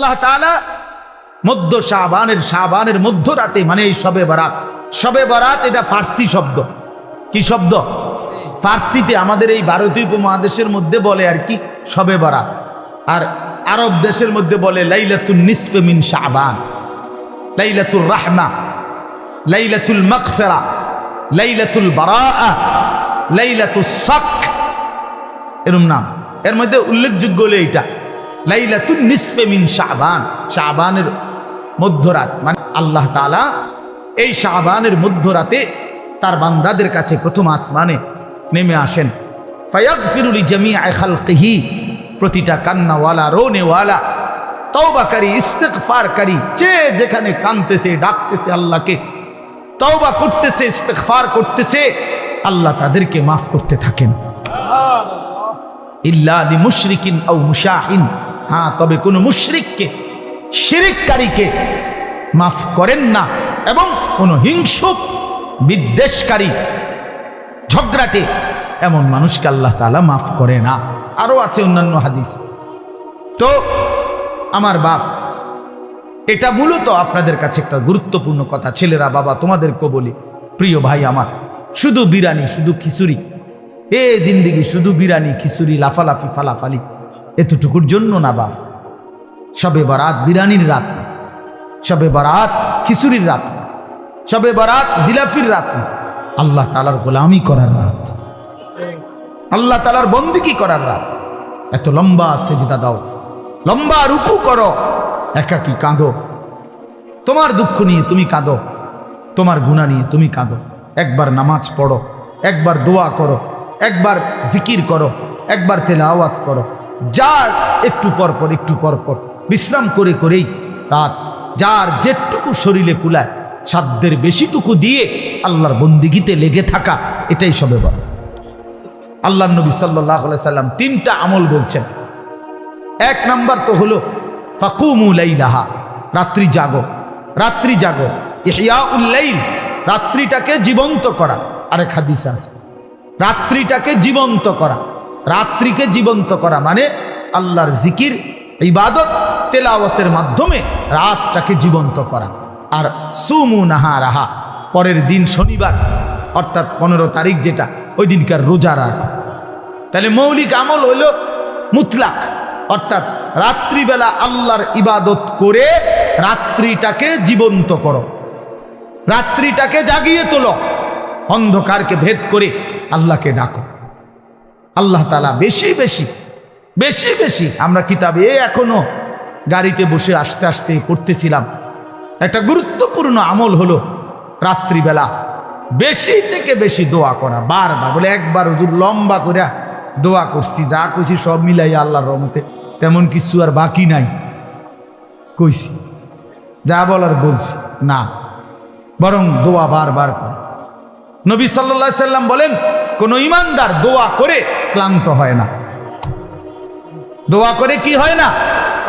আল্লাহ তাআলা মধ্য শাবানের মধ্যরাতে, মানে এই শবে বরাত। শবে বরাত এটা ফার্সি শব্দ। কি শব্দ? ফার্সিতে। আমাদের এই ভারতীয় উপমহাদেশের মধ্যে বলে আর কি শবে বরাত, আর আরব দেশের মধ্যে বলে লাইলাতুন নিসফে মিন শাবান, লাইলাতুল রাহমা, লাইলাতুল মাগফিরা, লাইলাতুল বারাআ, লাইলাতুস সাক, এরকম নাম। এর মধ্যে উল্লেখযোগ্য হলো এইটা লাইলাতুন নিসফে মিন শাবান, শাবানের মধ্যরাত। মানে আল্লাহ তাআলা এই শাবানের মধ্যরাতে তার বান্দাদের কাছে প্রথম আসমানে নেমে আসেন। ফায়াগফিরু লিজামিআ খালকিহি, প্রতিটা কান্নাওয়ালা, রোনেওয়ালা, তওবাকারী, ইস্তিগফারকারী, যে যেখানে কাঁদতেছে, ডাকতেছে আল্লাহকে, তওবা করতেছে, ইস্তিগফার করতেছে, আল্লাহ তাদেরকে মাফ করতে থাকেন। ইল্লা লিমুশরিকিন আও মুশাহিন, হ্যাঁ, তবে কোনো মুশরিককে, শিরিককারীকে মাফ করেন না, এবং কোনো হিংসুক, বিদ্বেষকারী, ঝগড়াটে এমন মানুষকে আল্লাহ তাআলা মাফ করে না। আরো আছে অন্যান্য হাদিস। তো আমার বাপ, এটা মূলত আপনাদের কাছে একটা গুরুত্বপূর্ণ কথা। ছেলেরা, বাবা, তোমাদেরকেও বলি, প্রিয় ভাই আমার, শুধু বিরানি, শুধু খিচুড়ি, এ জিন্দিগি শুধু বিরানি, খিচুড়ি, লাফালাফি, ফালাফালি, এতটুকুর জন্য না বাপ। শবে বরাত বিরানির রাত না, শবে বরাত খিচুড়ির রাত না, শবে বরাত জিলাফির রাত না, আল্লাহ তাআলার গোলামি করার রাত, আল্লাহ তাআলার বন্দেগী করার রাত। এত লম্বা সেজদা দাও, লম্বা রুকু করো, একাকী কাঁদো, তোমার দুঃখ নিয়ে তুমি কাঁদো, তোমার গুনাহ নিয়ে তুমি কাঁদো। একবার নামাজ পড়ো, একবার দোয়া করো, একবার জিকির করো, একবার তেলাওয়াত করো। যার একটু পর পর, একটু পর পর বিশ্রাম করে করেই রাত, যার যেটুকু শরীরে কুলায় সাধ্যের বেশিটুকু দিয়ে আল্লাহর বন্দেগীতে লেগে থাকা, এটাই শবে বরাত। আল্লাহর নবী সাল্লাল্লাহু আলাইহি সাল্লাম তিনটা আমল বলছেন। এক নাম্বার তো হলো ফাকুমু লাইলাহা, রাত্রি জাগো, রাত্রি জাগো, ইহইয়াউল লাইল, রাত্রিটাকে জীবন্ত করা। আরেক হাদিসে আছে রাত্রিটাকে জীবন্ত করা। রাত্রিকে জীবন্ত করা মানে আল্লাহর জিকির, ইবাদত, তেলাওয়াতের মাধ্যমে রাতটাকে জীবন্ত করা। আর সুমু নাহারাহা, পরের দিন শনিবার অর্থাৎ 15 তারিখ যেটা, ওই দিনকার রোজা রাখা। তাহলে মৌলিক আমল হইল মুতলাক, অর্থাৎ রাত্রিবেলা আল্লাহর ইবাদত করে রাত্রিটাকে জীবন্ত করো, রাত্রিটাকে জাগিয়ে তোলো, অন্ধকারকে ভেদ করে আল্লাহকে ডাকো। আল্লাহ তাআলা বেশি বেশি বেশি বেশি, আমরা কিতাবে এখনো গাড়িতে বসে আসতে আসতে পড়তেছিলাম, একটা গুরুত্বপূর্ণ আমল হলো রাত্রিবেলা বেশি থেকে বেশি দোয়া করা। বারবার বলে, একবার হুজুর লম্বা করে দোয়া করছি, যা কইছি সব মিলাই আল্লাহর রহমতে তেমন কিছু আর বাকি নাই, কইছি যা বলার বলছি না, বরং দোয়া বারবার করে। নবী সাল্লাল্লাহু আলাইহি সাল্লাম বলেন, কোন ঈমানদার দোয়া করে ক্লান্ত হয় না। দোয়া করে কি হয় না?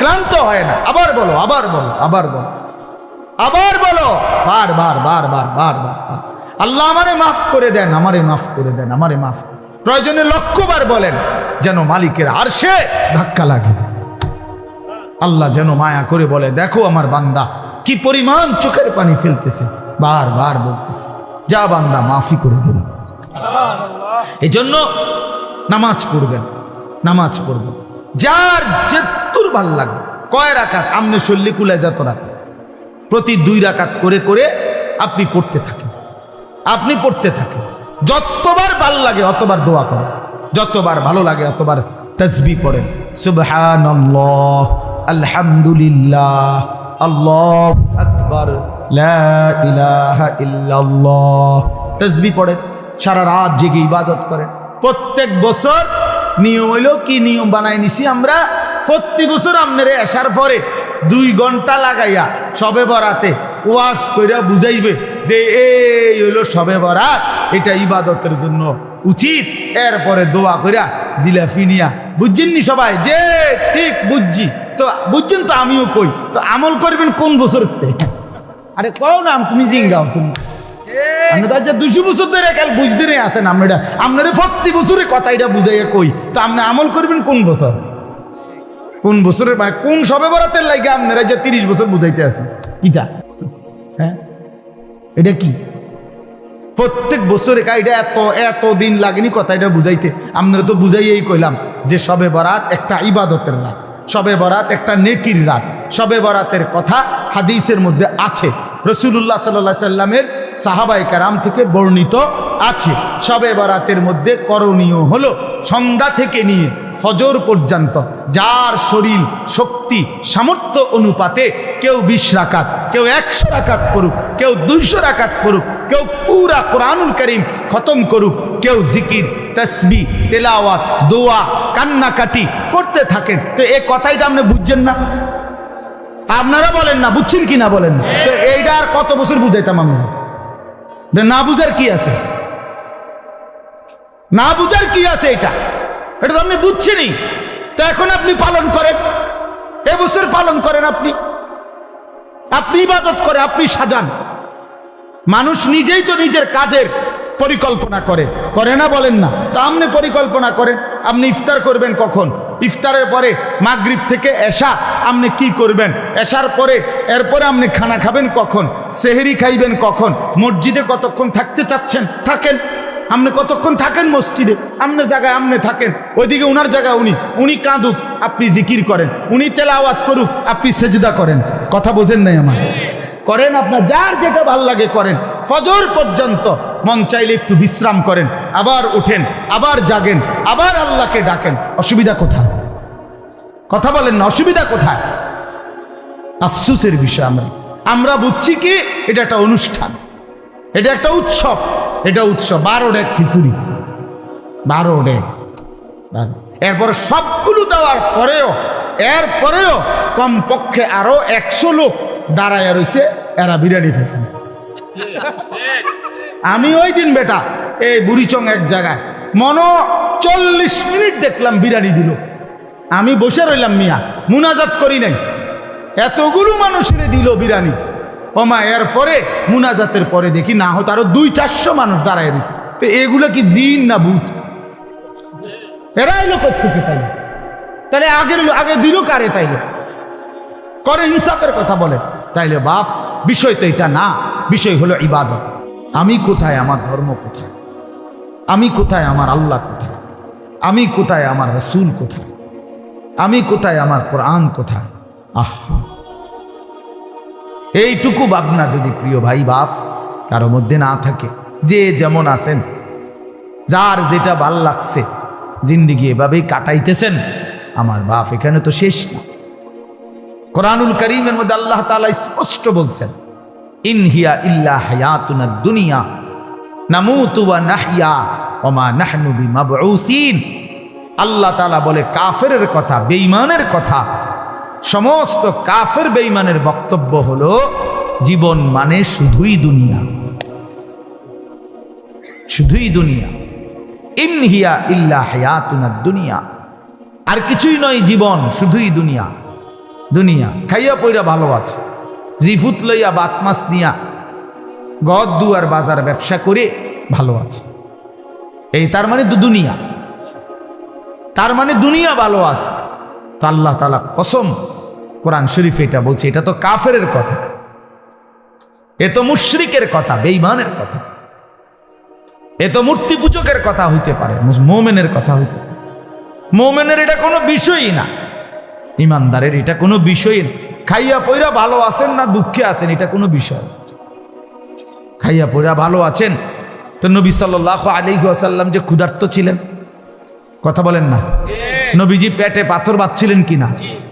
ক্লান্ত হয় না। আবার বলো, আবার বলো, আবার বলো, আবার বলো, বারবার বারবার বারবার, আল্লাহ আমারে মাফ করে দেন, আমারে মাফ করে দেন, আমারে মাফ। প্রয়োজনে লক্ষবার বলেন, যেন মালিকের আরশে ধাক্কা লাগে। আল্লাহ যেন মায়া করে বলে, দেখো আমার বান্দা কি পরিমাণ চোখের পানি ফেলতেছে, বারবার বলতেছে, যা বান্দা মাফি করে দিল। এজন্য নামাজ পড়বেন, নামাজ পড়বেন, যার যেতুর ভাল লাগে। কয় রাকাত? আমনে শল্লি কুলে যত রাকাত, প্রতি 2 রাকাত করে করে আপনি পড়তে থাকেন, আপনি পড়তে থাকেন। যতবার ভাল লাগে অতবার দোয়া করেন, যতবার ভালো লাগে অতবার তাসবিহ পড়েন, সুবহানাল্লাহ, আলহামদুলিল্লাহ, আল্লাহু আকবার, লা ইলাহা ইল্লাল্লাহ। তাসবিহ পড়েন, সারা রাত জেগে ইবাদত করেন। প্রত্যেক বছর নিয়ম হইল, কি নিয়ম বানাই নিছি আমরা, প্রতি বছর আপনারা আসার পরে 2 ঘন্টা লাগাইয়া শবে বরাতে ওয়াজ কইরা বুঝাইবে যে এই হইল শবে বরাত, এটা ইবাদতের জন্য উচিত। এরপরে দোয়া কইরা জিলাফি নিয়া, বুঝছেন নি সবাই? যে ঠিক বুঝছি তো, বুঝছেন তো, আমিও কই তো, আমল করবেন কোন বছর? আরে কও না, তুমি জিঙ্গাও, তুমি আমরা তো 200 বছর ধরে কাল বুঝতে নেই আসেন, আমরা আপনারা প্রতি বছরে কথা এটা বুঝাইয়া কই, তো আপনি আমল করবেন কোন বছর? কোন বছরের মানে কোন সবে বরাতের লাগে আপনারা যে 30 বছর বুঝাইতে আছেন কিটা? হ্যাঁ, এটা কি প্রত্যেক বছরে এটা এত দিন লাগেনি কথা এটা বুঝাইতে? আপনারা তো বুঝাইয়েই কইলাম যে শবে বরাত একটা ইবাদতের রাত, শবে বরাত একটা নেকির রাত। শবে বরাতের কথা হাদিসের মধ্যে আছে, রাসূলুল্লাহ সাল্লাল্লাহু আলাইহি সাল্লামের সাহাবায়ে কেরাম থেকে বর্ণিত আছে। শবে বরাতের মধ্যে করণীয় হলো সন্ধ্যা থেকে নিয়ে ফজর পর্যন্ত যার শরীর শক্তি সামর্থ্য অনুপাতে কেউ 20 রাকাত, কেউ 100 রাকাত করুক, কেউ 200 রাকাত করুক, কেউ পুরা কোরআনুল কারীম খতম করুক, কেউ জিকির তাসবিহ তেলাওয়াত দোয়া কান্নাকাটি করতে থাকেন। তো এই কথাইটা আপনি বুঝছেন না? আপনারা বলেন না, বুঝছেন কি না বলেন? তো এইটা আর কত বছর বুঝাইতাম আমরা? না বুঝার কি আছে? না বুঝার কি আছে? এটা তো আপনি বুঝছেনই, তো এখন আপনি পালন করেন, এবছর পালন করেন, আপনি ইবাদত করে আপনি সাজান। মানুষ নিজেই তো নিজের কাজের পরিকল্পনা করে না বলেন না? তো আপনি পরিকল্পনা করেন, আপনি ইফতার করবেন কখন, ইফতারের পরে মাগরিব থেকে এশা আপনি কি করবেন, এশার পরে এরপরে আপনি খানা খাবেন কখন, সেহরি খাইবেন কখন, মসজিদে কতক্ষণ থাকতে চাচ্ছেন থাকেন, আপনি কতক্ষণ থাকেন মসজিদে, আপনার জায়গায় আপনি থাকেন, ওইদিকে উনার জায়গায় উনি কাঁদুক আপনি জিকির করেন, উনি তেলাওয়াত করুক আপনি সেজদা করেন। কথা বোঝেন নাই আমার? করেন, আপনার যার যেটা ভাল লাগে করেন। ফজর পর্যন্ত মন চাইলে একটু বিশ্রাম করেন, আবার উঠেন, আবার জাগেন, আবার আল্লাহকে ডাকেন। অসুবিধা কোথায়? কথা বলেন না, অসুবিধা কোথায়? আফসোসের বিষয় আমরা বুঝছি কি এটা একটা অনুষ্ঠান, এটা একটা উৎসব, এটা উৎসব। 12 ডেক খিচুড়ি, 12 ডেক, এরপরে সবগুলো দেওয়ার পরেও এরপরেও কমপক্ষে আরো 100 লোক দাঁড়ায় রয়েছে, এরা বিরিয়ানি খাইছে। আমি ওই দিন বেটা এই বুড়িচং এক জায়গায় 40 মিনিট দেখলাম বিরিয়ানি দিল, আমি বসে রইলাম মিয়া, মুনাজাত করি নাই, এতগুলো মানুষের দিল বিরিয়ানি। ওমা এরপরে মুনাজাতের পরে দেখি না হতো আরো 200-400 মানুষ দাঁড়ায় রয়েছে। তো এগুলো কি জিন না ভূত? এরা এলো কোথেকে? তাহলে আগে দিল কারে? তাইলে করে ইনসাফের কথা বলে। তাইলে বাপ বিষয় তো এটা না, বিষয় হলো ইবাদত। আমি কোথায়, আমার ধর্ম কোথায়, আমি কোথায়, আমার আল্লাহ কোথায়, আমি কোথায়, আমার রাসূল কোথায়, আমি কোথায়, আমার কোরআন কোথায়? আহা, এইটুকু ভাবনা যদি প্রিয় ভাই বাপ কারো মধ্যে না থাকে, যে যেমন আছেন, যার যেটা ভাল লাগছে জিন্দিগি এভাবেই কাটাইতেছেন, আমার বাপ এখানে তো শেষ না। কোরআনুল কারীমের মধ্যে আল্লাহ তাআলা স্পষ্ট বলছেন, ইন হিয়া ইল্লা হায়াতুনা দুনিয়া নামুতু ওয়া নাহইয়া ওয়া মা নাহনু বিমাবউসিন। আল্লাহ তাআলা বলে কাফেরের কথা, বেঈমানের কথা, সমস্ত কাফের বেঈমানের বক্তব্য হলো জীবন মানে শুধুই দুনিয়া, শুধুই দুনিয়া। ইন হিয়া ইল্লা হায়াতুনা দুনিয়া, আর কিছুই নয় জীবন, শুধুই দুনিয়া। দুনিয়া খাইয়া পইরা ভালো আছে, জিফুত লইয়া বাত মাছ নিয়া গদ দুয়ার বাজার ব্যবসা করে ভালো আছে, এই তার মানে তো দুনিয়া, তার মানে দুনিয়া ভালো আছে। তো আল্লাহ তাআলা কসম কোরআন শরীফে এটা বলছে, এটা তো কাফেরের কথা, এ তো মুশরিকের কথা, বেঈমানের কথা, এ তো মূর্তি পূজকের কথা হইতে পারে, মুমিনের কথা হইতে পারে। মুমিনের এটা কোনো বিষয়ই না, ইমানদারের এটা কোনো বিষয় না। খাইয়া পয়রা ভালো আছেন না দুঃখে আছেন এটা কোনো বিষয়। খাইয়া পয়রা ভালো আছেন তো নবী সাল্লাল্লাহু আলাইহি ওয়াসাল্লাম যে ক্ষুধার্ত ছিলেন, কথা বলেন না, নবীজি পেটে পাথর বাঁধছিলেন কিনা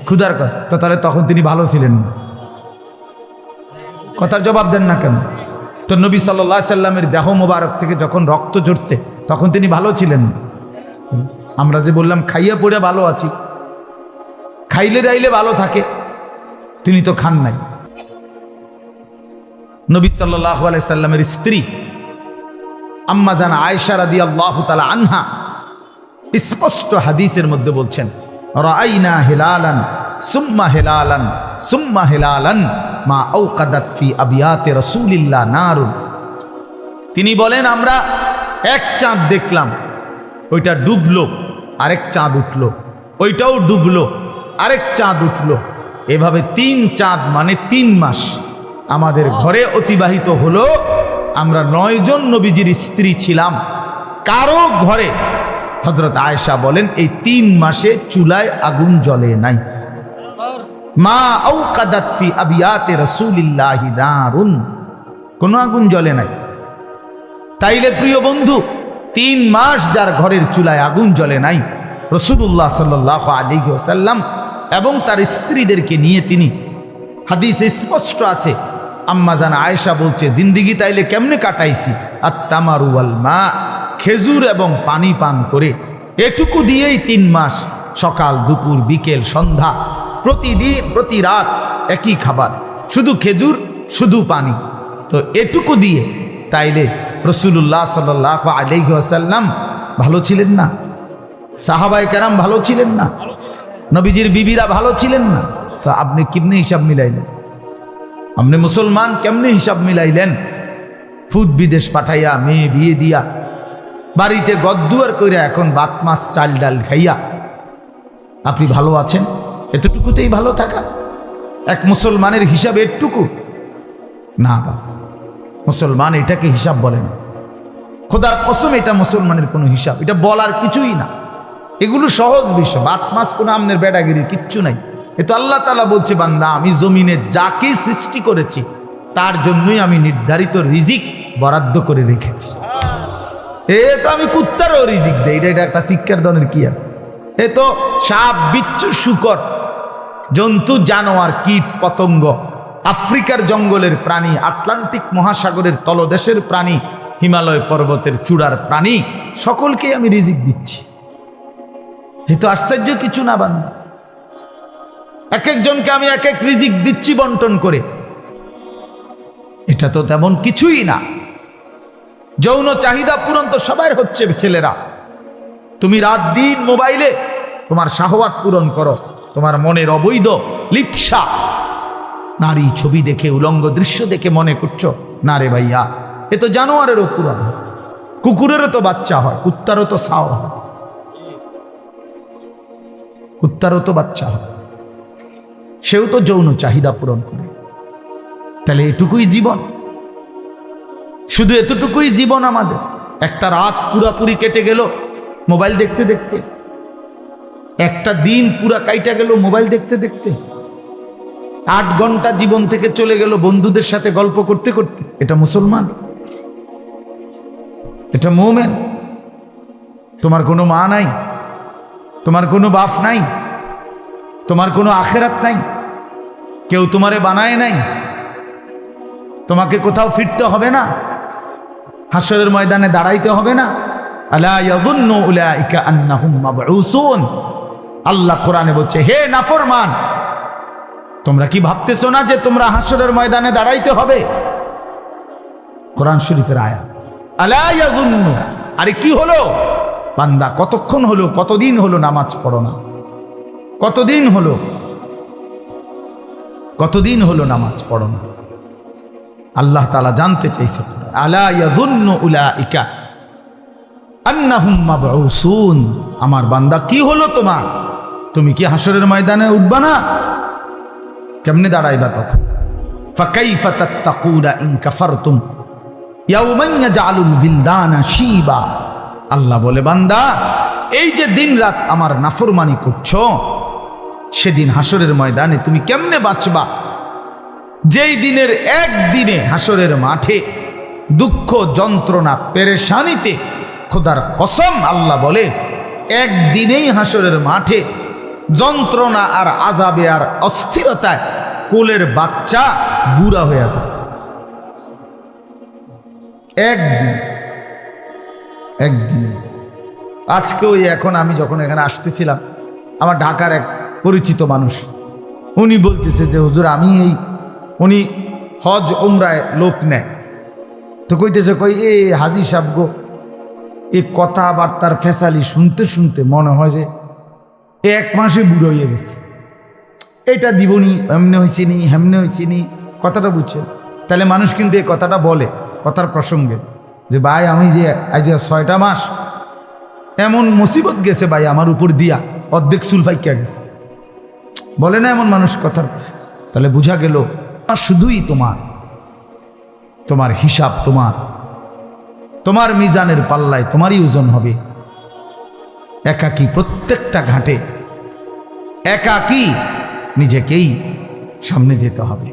ক্ষুধার কথা, তো তাহলে তখন তিনি ভালো ছিলেন না? কথার জবাব দেন না কেন? তো নবী সাল্লাল্লাহু আলাইহি সাল্লামের দেহ মোবারক থেকে যখন রক্ত ঝরছে তখন তিনি ভালো ছিলেন না? আমরা যে বললাম খাইয়া পড়ে ভালো আছি, খাইলে দাইলে ভালো থাকে, তিনি তো খান নাই। নবী সাল্লাল্লাহু আলাইহি সাল্লামের স্ত্রী আম্মা জান আয়েশা রাদিয়াল্লাহু তাআলা আনহা স্পষ্ট হাদিসের মধ্যে বলছেন, রাআইনা হিলালান সুম্মা হিলালান সুম্মা হিলালান মা আওকাদাত ফি আবিয়াতি রাসূলিল্লাহ নারুন। তিনি বলেন আমরা এক চাঁদ দেখলাম, ওইটা ডুবলো, আরেক চাঁদ উঠলো, ওইটাও ডুবলো, আরেক চাঁদ উঠল, এভাবে 3 চাঁদ মানে 3 মাস আমাদের ঘরে অতিবাহিত হলো। আমরা 9 জন নবীজির স্ত্রী ছিলাম। কারো ঘরে, হযরত আয়েশা বলেন, এই 3 মাসে চুলায় আগুন জ্বলে নাই। মা আওকাদাত ফি আবিয়াতে রাসূলিল্লাহি নারুন, কোনো আগুন জ্বলে নাই। তাইলে প্রিয় বন্ধু, 3 মাস যার ঘরের চুলায় আগুন জ্বলে নাই, রাসূলুল্লাহ সাল্লাল্লাহু আলাইহি ওয়াসাল্লাম এবং তার স্ত্রীদেরকে নিয়ে তিনি, হাদিসে স্পষ্ট আছে, আম্মা জান আয়েশা বলছে, জিন্দিগি তাইলে কেমনে কাটাইছি, আত-তামারু ওয়াল মা, খেজুর এবং পানি পান করে, এটুকু দিয়েই 3 মাস, সকাল দুপুর বিকেল সন্ধ্যা, প্রতিদিন প্রতি রাত একই খাবার, শুধু খেজুর শুধু পানি। তো এটুকু দিয়ে তাইলে রাসূলুল্লাহ সাল্লাল্লাহু আলাইহি ওয়াসাল্লাম ভালো ছিলেন না? সাহাবায়ে কেরাম ভালো ছিলেন না? নবীজির বিবিরা ভালো ছিলেন না? তো আপনি কেমনে হিসাব মিলাইলেন? আপনি মুসলমান কেমনে হিসাব মিলাইলেন? ফুদ বিদেশ পাঠাইয়া, মেয়ে বিয়ে দিয়া, বাড়িতে গদ্দুয়ার কইরা, এখন ভাত মাছ চাল ডাল খাইয়া আপনি ভালো আছেন? এতটুকুতেই ভালো থাকা এক মুসলমানের হিসাব এটুকু না বাবা, মুসলমান এটাকে হিসাব বলে না। খোদার কসম, এটা মুসলমানের কোনো হিসাব, এটা বলার কিছুই না। এগুলো সহজ বিষয়, ভাত মাছ কোনো আমনের বেড়াগিরি কিচ্ছু নাই। এ তো আল্লাহ তাআলা বলছে, বান্দা আমি জমিনে যাকে সৃষ্টি করেছি তার জন্যই আমি নির্ধারিত রিজিক বরাদ্দ করে রেখেছি। এ তো আমি কুত্তারও রিজিক দেই, এটা একটা শিক্ষার দনের কি আছে? এ তো সাপ বিচ্ছু শুকর জন্তু জানোয়ার কীট পতঙ্গ, আফ্রিকার জঙ্গলের প্রাণী, আটলান্টিক মহাসাগরের তলদেশের প্রাণী, হিমালয় পর্বতের চূড়ার প্রাণী, সকলকে আমি রিজিক দিচ্ছি। এ তো আশ্চর্য কিছু না বান্দা, এক একজনকে আমি এক এক রিজিক দিচ্ছি বন্টন করে, এটা তো তেমন কিছুই না। যৌন চাহিদা পূরণ তো সবার হচ্ছে ছেলেরা, তুমি রাত দিন মোবাইলে তোমার শাহওয়াত পূরণ করো, তোমার মনের অবৈধ লিপ্সা, নারী ছবি দেখে উলঙ্গ দৃশ্য দেখে মনে করছো না রে ভাইয়া, এ তো জানোয়ারেরও পূরণ হয়, কুকুরেরও তো বাচ্চা হয়, কুত্তারও তো ছাও হয়, কুত্তারও তো বাচ্চা হয়, সেও তো যৌন চাহিদা পূরণ করে। তাহলে এটুকুই জীবন, শুধু এতটুকুই জীবন আমাদের। একটা রাত পুরাপুরি কেটে গেল মোবাইল দেখতে দেখতে, একটা দিন পুরা কাইটা গেল মোবাইল দেখতে দেখতে, 8 ঘন্টা জীবন থেকে চলে গেল বন্ধুদের সাথে গল্প করতে করতে। এটা মুসলমান? এটা মুমিন? তোমার কোনো মা নাই, তোমার কোনো বাপ নাই, তোমার কোনো আখিরাত নাই, কেউ তোমারে বানায় নাই, তোমাকে কোথাও ফিরতে হবে না, হাসরের ময়দানে দাঁড়াইতে হবে না। আলা ইয়াযুন্নু উলাইকা আন্নাহুম মাবউসুন, আল্লাহ কোরআনে বলছে, হে নাফরমান, তোমরা কি ভাবতেছো না যে তোমরা হাসরের ময়দানে দাঁড়াইতে হবে? কোরআন শরীফের আয়াত। আলা ইয়াযুন্নু, আরে কি হলো বান্দা, কতক্ষণ হলো, কতদিন হলো নামাজ পড়ো না? কতদিন হলো, কতদিন হলো নামাজ পড়ো না? আল্লাহ তাআলা জানতে চাইছে, আলা ইয়াযুন্নু উলাইকা আন্নাহুম মাবউসুন, আমার বান্দা কি হলো তোমার, তুমি কি হাসরের ময়দানে উঠবা না? কেমনে দাঁড়াইবা তখন? ফাকাইফা তাত্তাকুনা ইন কাফারতুম ইয়াওমান ইয়াজআলুল বিলদানা শিবা, আল্লাহ বলে, বান্দা এই যে দিন রাত আমার নাফরমানি করছো, সেদিন হাসরের ময়দানে তুমি কেমনে বাঁচবা? যেই দিনের একদিনে হাসরের মাঠে দুঃখ যন্ত্রণা পেরেশানিতে, খোদার কসম আল্লাহ বলে, একদিনেই হাসরের মাঠে যন্ত্রণা আর আযাবে আর অস্থিরতায় কোলের বাচ্চা বুড়া হয়ে যায়। একদিনে। আজকে ওই এখন আমি যখন এখানে আসতেছিলাম, আমার ঢাকার এক পরিচিত মানুষ, উনি বলতেছে যে হুজুর আমি উনি হজ উমরায় লোক নেয়, তো কইতেছে, কই এ হাজি সাহেব গো, এই কথাবার্তার ফেসালি শুনতে শুনতে মনে হয় যে 1 মাসে বুড়ো হয়ে গেছে, এটা দিবনি, এমনি হয়েছি নি, হেমনে হয়েছি নি, কথাটা বুঝছেন? তাহলে মানুষ কিন্তু এই কথাটা বলে কথার প্রসঙ্গে, যে ভাই আমি যে আজ 6টা মাস এমন মুসিবত গেছে ভাই আমার উপর দিয়া, অর্ধেক চুল ফাইকা গেছে, বলে না এমন মানুষ কথা? তাহলে বোঝা গেল শুধুই তোমার হিসাব তোমার মিজানের পাল্লায় তোমারই ওজন হবে। একাকী প্রত্যেকটা ঘাটে একাকী নিজেকেই সামনে যেতে হবে।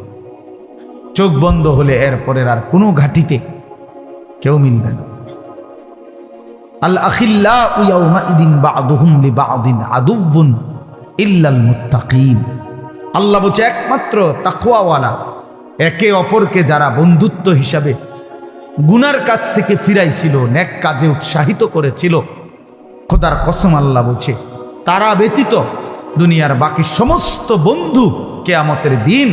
চোখ বন্ধ হলে এরপরের আর কোনো ঘাটিতে কেউ মিলবে না। আল আখিল্লাউ ইয়াউমাইদিন বা'দুহুম লিবা'দিন আদুউন ইল্লাল মুত্তাকিন। আল্লাহ বলছে একমাত্র তাকওয়াওয়ালা একে অপরকে যারা বন্ধুত্ব হিসাবে গুনার কাছ থেকে ফিরাইছিল, নেক কাজে উৎসাহিত করেছিল, খোদার কসম আল্লাহ বলছে তারা ব্যতীত দুনিয়ার বাকি সমস্ত বন্ধু কিয়ামতের দিন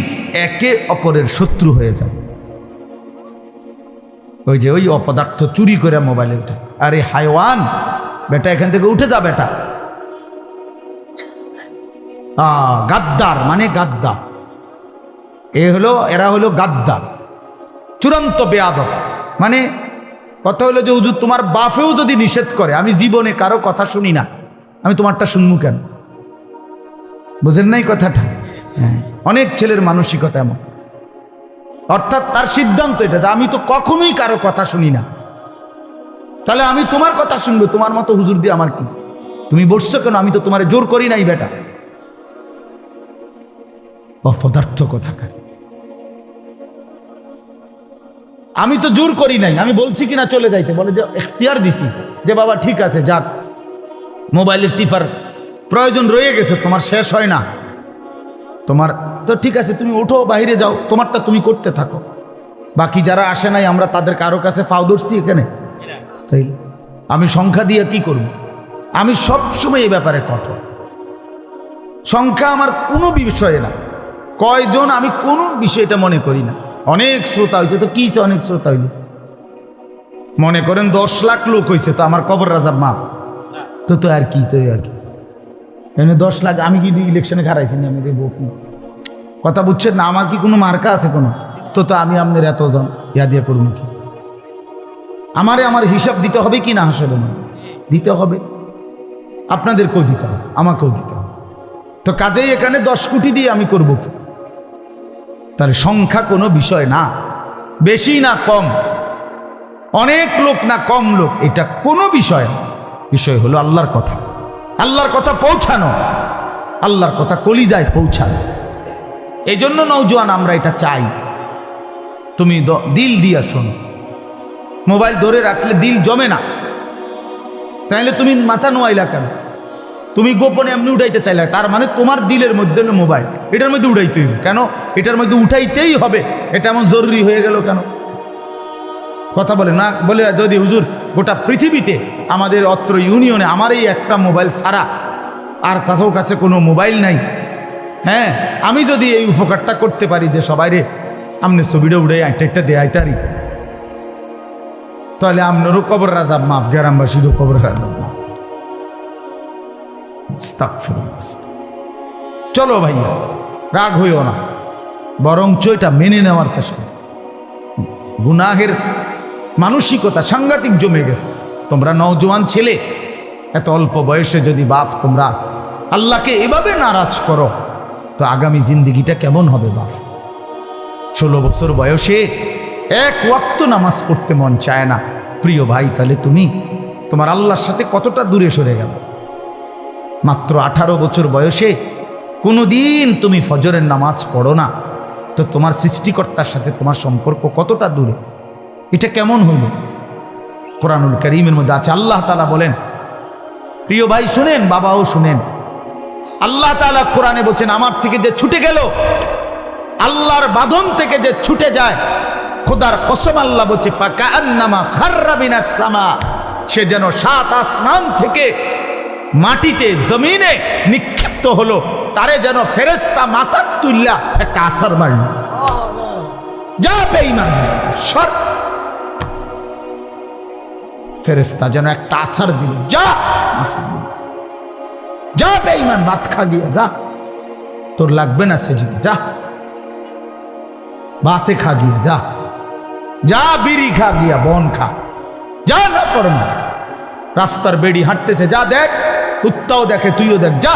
একে অপরের শত্রু হয়ে যাবে। ওই যে ওই অপদার্থ চুরি করে মোবাইলে উঠে, আরে হায়ওয়ান বেটা এখান থেকে উঠে যা বেটা। গাদ্দার মানে গাদ্দার, এরা হলো গাদ্দার, চূড়ান্ত বেয়াদব। মানে কথা হলো যে হুজুর তোমার বাপেও যদি নিষেধ করে, আমি জীবনে কারো কথা শুনি না, আমি তোমারটা শুনবো কেন? বুঝেন নাই কথাটা? হ্যাঁ, অনেক ছেলের মানসিকতা এমন। অর্থাৎ তার সিদ্ধান্ত এটা যে আমি তো কখনোই কারো কথা শুনি না, তাহলে আমি তোমার কথা শুনবো, তোমার মতো হুজুর দিয়ে আমার কি? তুমি বসছো কেন? আমি তো তোমার জোর করি নাই বেটা। অপদার্থ কোথাকার, আমি তো জোর করি নাই, আমি বলছি কিনা চলে যাইতে, বলে যে এখতিয়ার দিছি যে বাবা ঠিক আছে যাক, মোবাইলের টিপার প্রয়োজন রয়ে গেছে, তোমার শেষ হয় না, তোমার তো ঠিক আছে, তুমি ওঠো বাইরে যাও, তোমারটা তুমি করতে থাকো। বাকি যারা আসে নাই আমরা তাদের কারো কাছে ফাও ধরছি এখানে? তাই আমি সংখ্যা দিয়ে কি করব? আমি সবসময় এই ব্যাপারে কঠোর। সংখ্যা আমার কোনো বিষয়ে না, কয়জন আমি কোনো বিষয়টা মনে করি না। অনেক শ্রোতা হয়েছে তো কি, অনেক শ্রোতা হইল, মনে করেন 10 লাখ লোক হয়েছে তো আমার কবর রাজাব মাপ তো আর কি, তো আর কি 10 লাখ। আমি কি ইলেকশনে হারাইছি না? আমি কথা বুঝছেন না? আমার কি কোনো মার্কা আছে কোনো? তো আমি আপনার এতজন ইয়া দিয়ে করবো কি? আমার হিসাব দিতে হবে কি না? আসলে দিতে হবে, আপনাদেরকেও দিতে হবে, আমাকেও দিতে হবে। তো কাজেই এখানে 10 কোটি দিয়ে আমি করব কি? তাহলে সংখ্যা কোনো বিষয় না, বেশি না কম, অনেক লোক না কম লোক, এটা কোনো বিষয় না। বিষয় হলো আল্লাহর কথা, আল্লাহর কথা পৌঁছানো, আল্লাহর কথা কলিজায় পৌঁছানো। এই জন্য নওজোয়ান আমরা এটা চাই, তুমি দিল দিয়া শোনো। মোবাইল ধরে রাখলে দিল জমে না, তাইলে তুমি মাথা নোয়াইলা কেন? তুমি গোপনে এমনি উঠাইতে চাইলে, তার মানে তোমার দিলের মধ্যে মোবাইল, এটার মধ্যে উঠাইতে হইবে কেন? এটার মধ্যে উঠাইতেই হবে, এটা এমন জরুরি হয়ে গেল কেন? কথা বলে না, বলে যদি হুজুর গোটা পৃথিবীতে আমাদের অত্র ইউনিয়নে আমার এই একটা মোবাইল ছাড়া আর কাছেও কাছে কোনো মোবাইল নাই, হ্যাঁ, আমি যদি এই উপকারটা করতে পারি যে সবাই রে আমনে ছবিটা উড়ে একটা দেয়াইতারি, তাহলে আপনারও কবর রাজাব মাফ, গ্রামবাসীরও কবর রাজাব মাফ। চলো ভাইয়া, রাগ হইও না, বরঞ্চ এটা মেনে নেওয়ার চেষ্টা। গুনাহের মানসিকতা সাংঘাতিক জমে গেছে। তোমরা নওজোয়ান ছেলে, এত অল্প বয়সে যদি বাপ তোমরা আল্লাহকে এভাবে নারাজ করো, তো আগামী জিন্দিগিটা কেমন হবে বাপ? 16 বছর বয়সে এক ওয়াক্ত নামাজ পড়তে মন চায় না, প্রিয় ভাই, তাহলে তুমি তোমার আল্লাহর সাথে কতটা দূরে সরে গেল। মাত্র 18 বছর বয়সে কোনোদিন তুমি ফজরের নামাজ পড়ো না, তো তোমার সৃষ্টিকর্তার সাথে তোমার সম্পর্ক কতটা দূরে? এটা কেমন হইল? কোরআনুল কারীমের মধ্যে আছে, আল্লাহ তাআলা বলেন, প্রিয় ভাই শুনেন, বাবাও শুনেন, আল্লাহ তাআলা কোরআনে বলছেন, আমার থেকে যে ছুটে গেল, আল্লাহর বাঁধন থেকে যে ছুটে যায়, খোদার কসম আল্লাহ বলছে, ফাকান্নামা খাররা মিনাস সামা, সে যেন 7 আসমান থেকে মাটিতে জমিনে নিক্ষিপ্ত হলো, তারে যেন ফেরেশতা মাথা তুল্লা একটা আছার মারল। যা বেঈমান, সর। ফেরেশতা যেন একটা আছার দিল, যা যা বেঈমান, ভাত খা গিয়া যা, তোর লাগবে না সেজদা, যা ভাতে খা গিয়া, যা যা বিড়ি খা গিয়া, বন খা, যা না ফরমান। রাস্তার বেড়ি হাঁটতেছে, যা দেখ, কুত্তাও দেখে, তুইও দেখ, যা।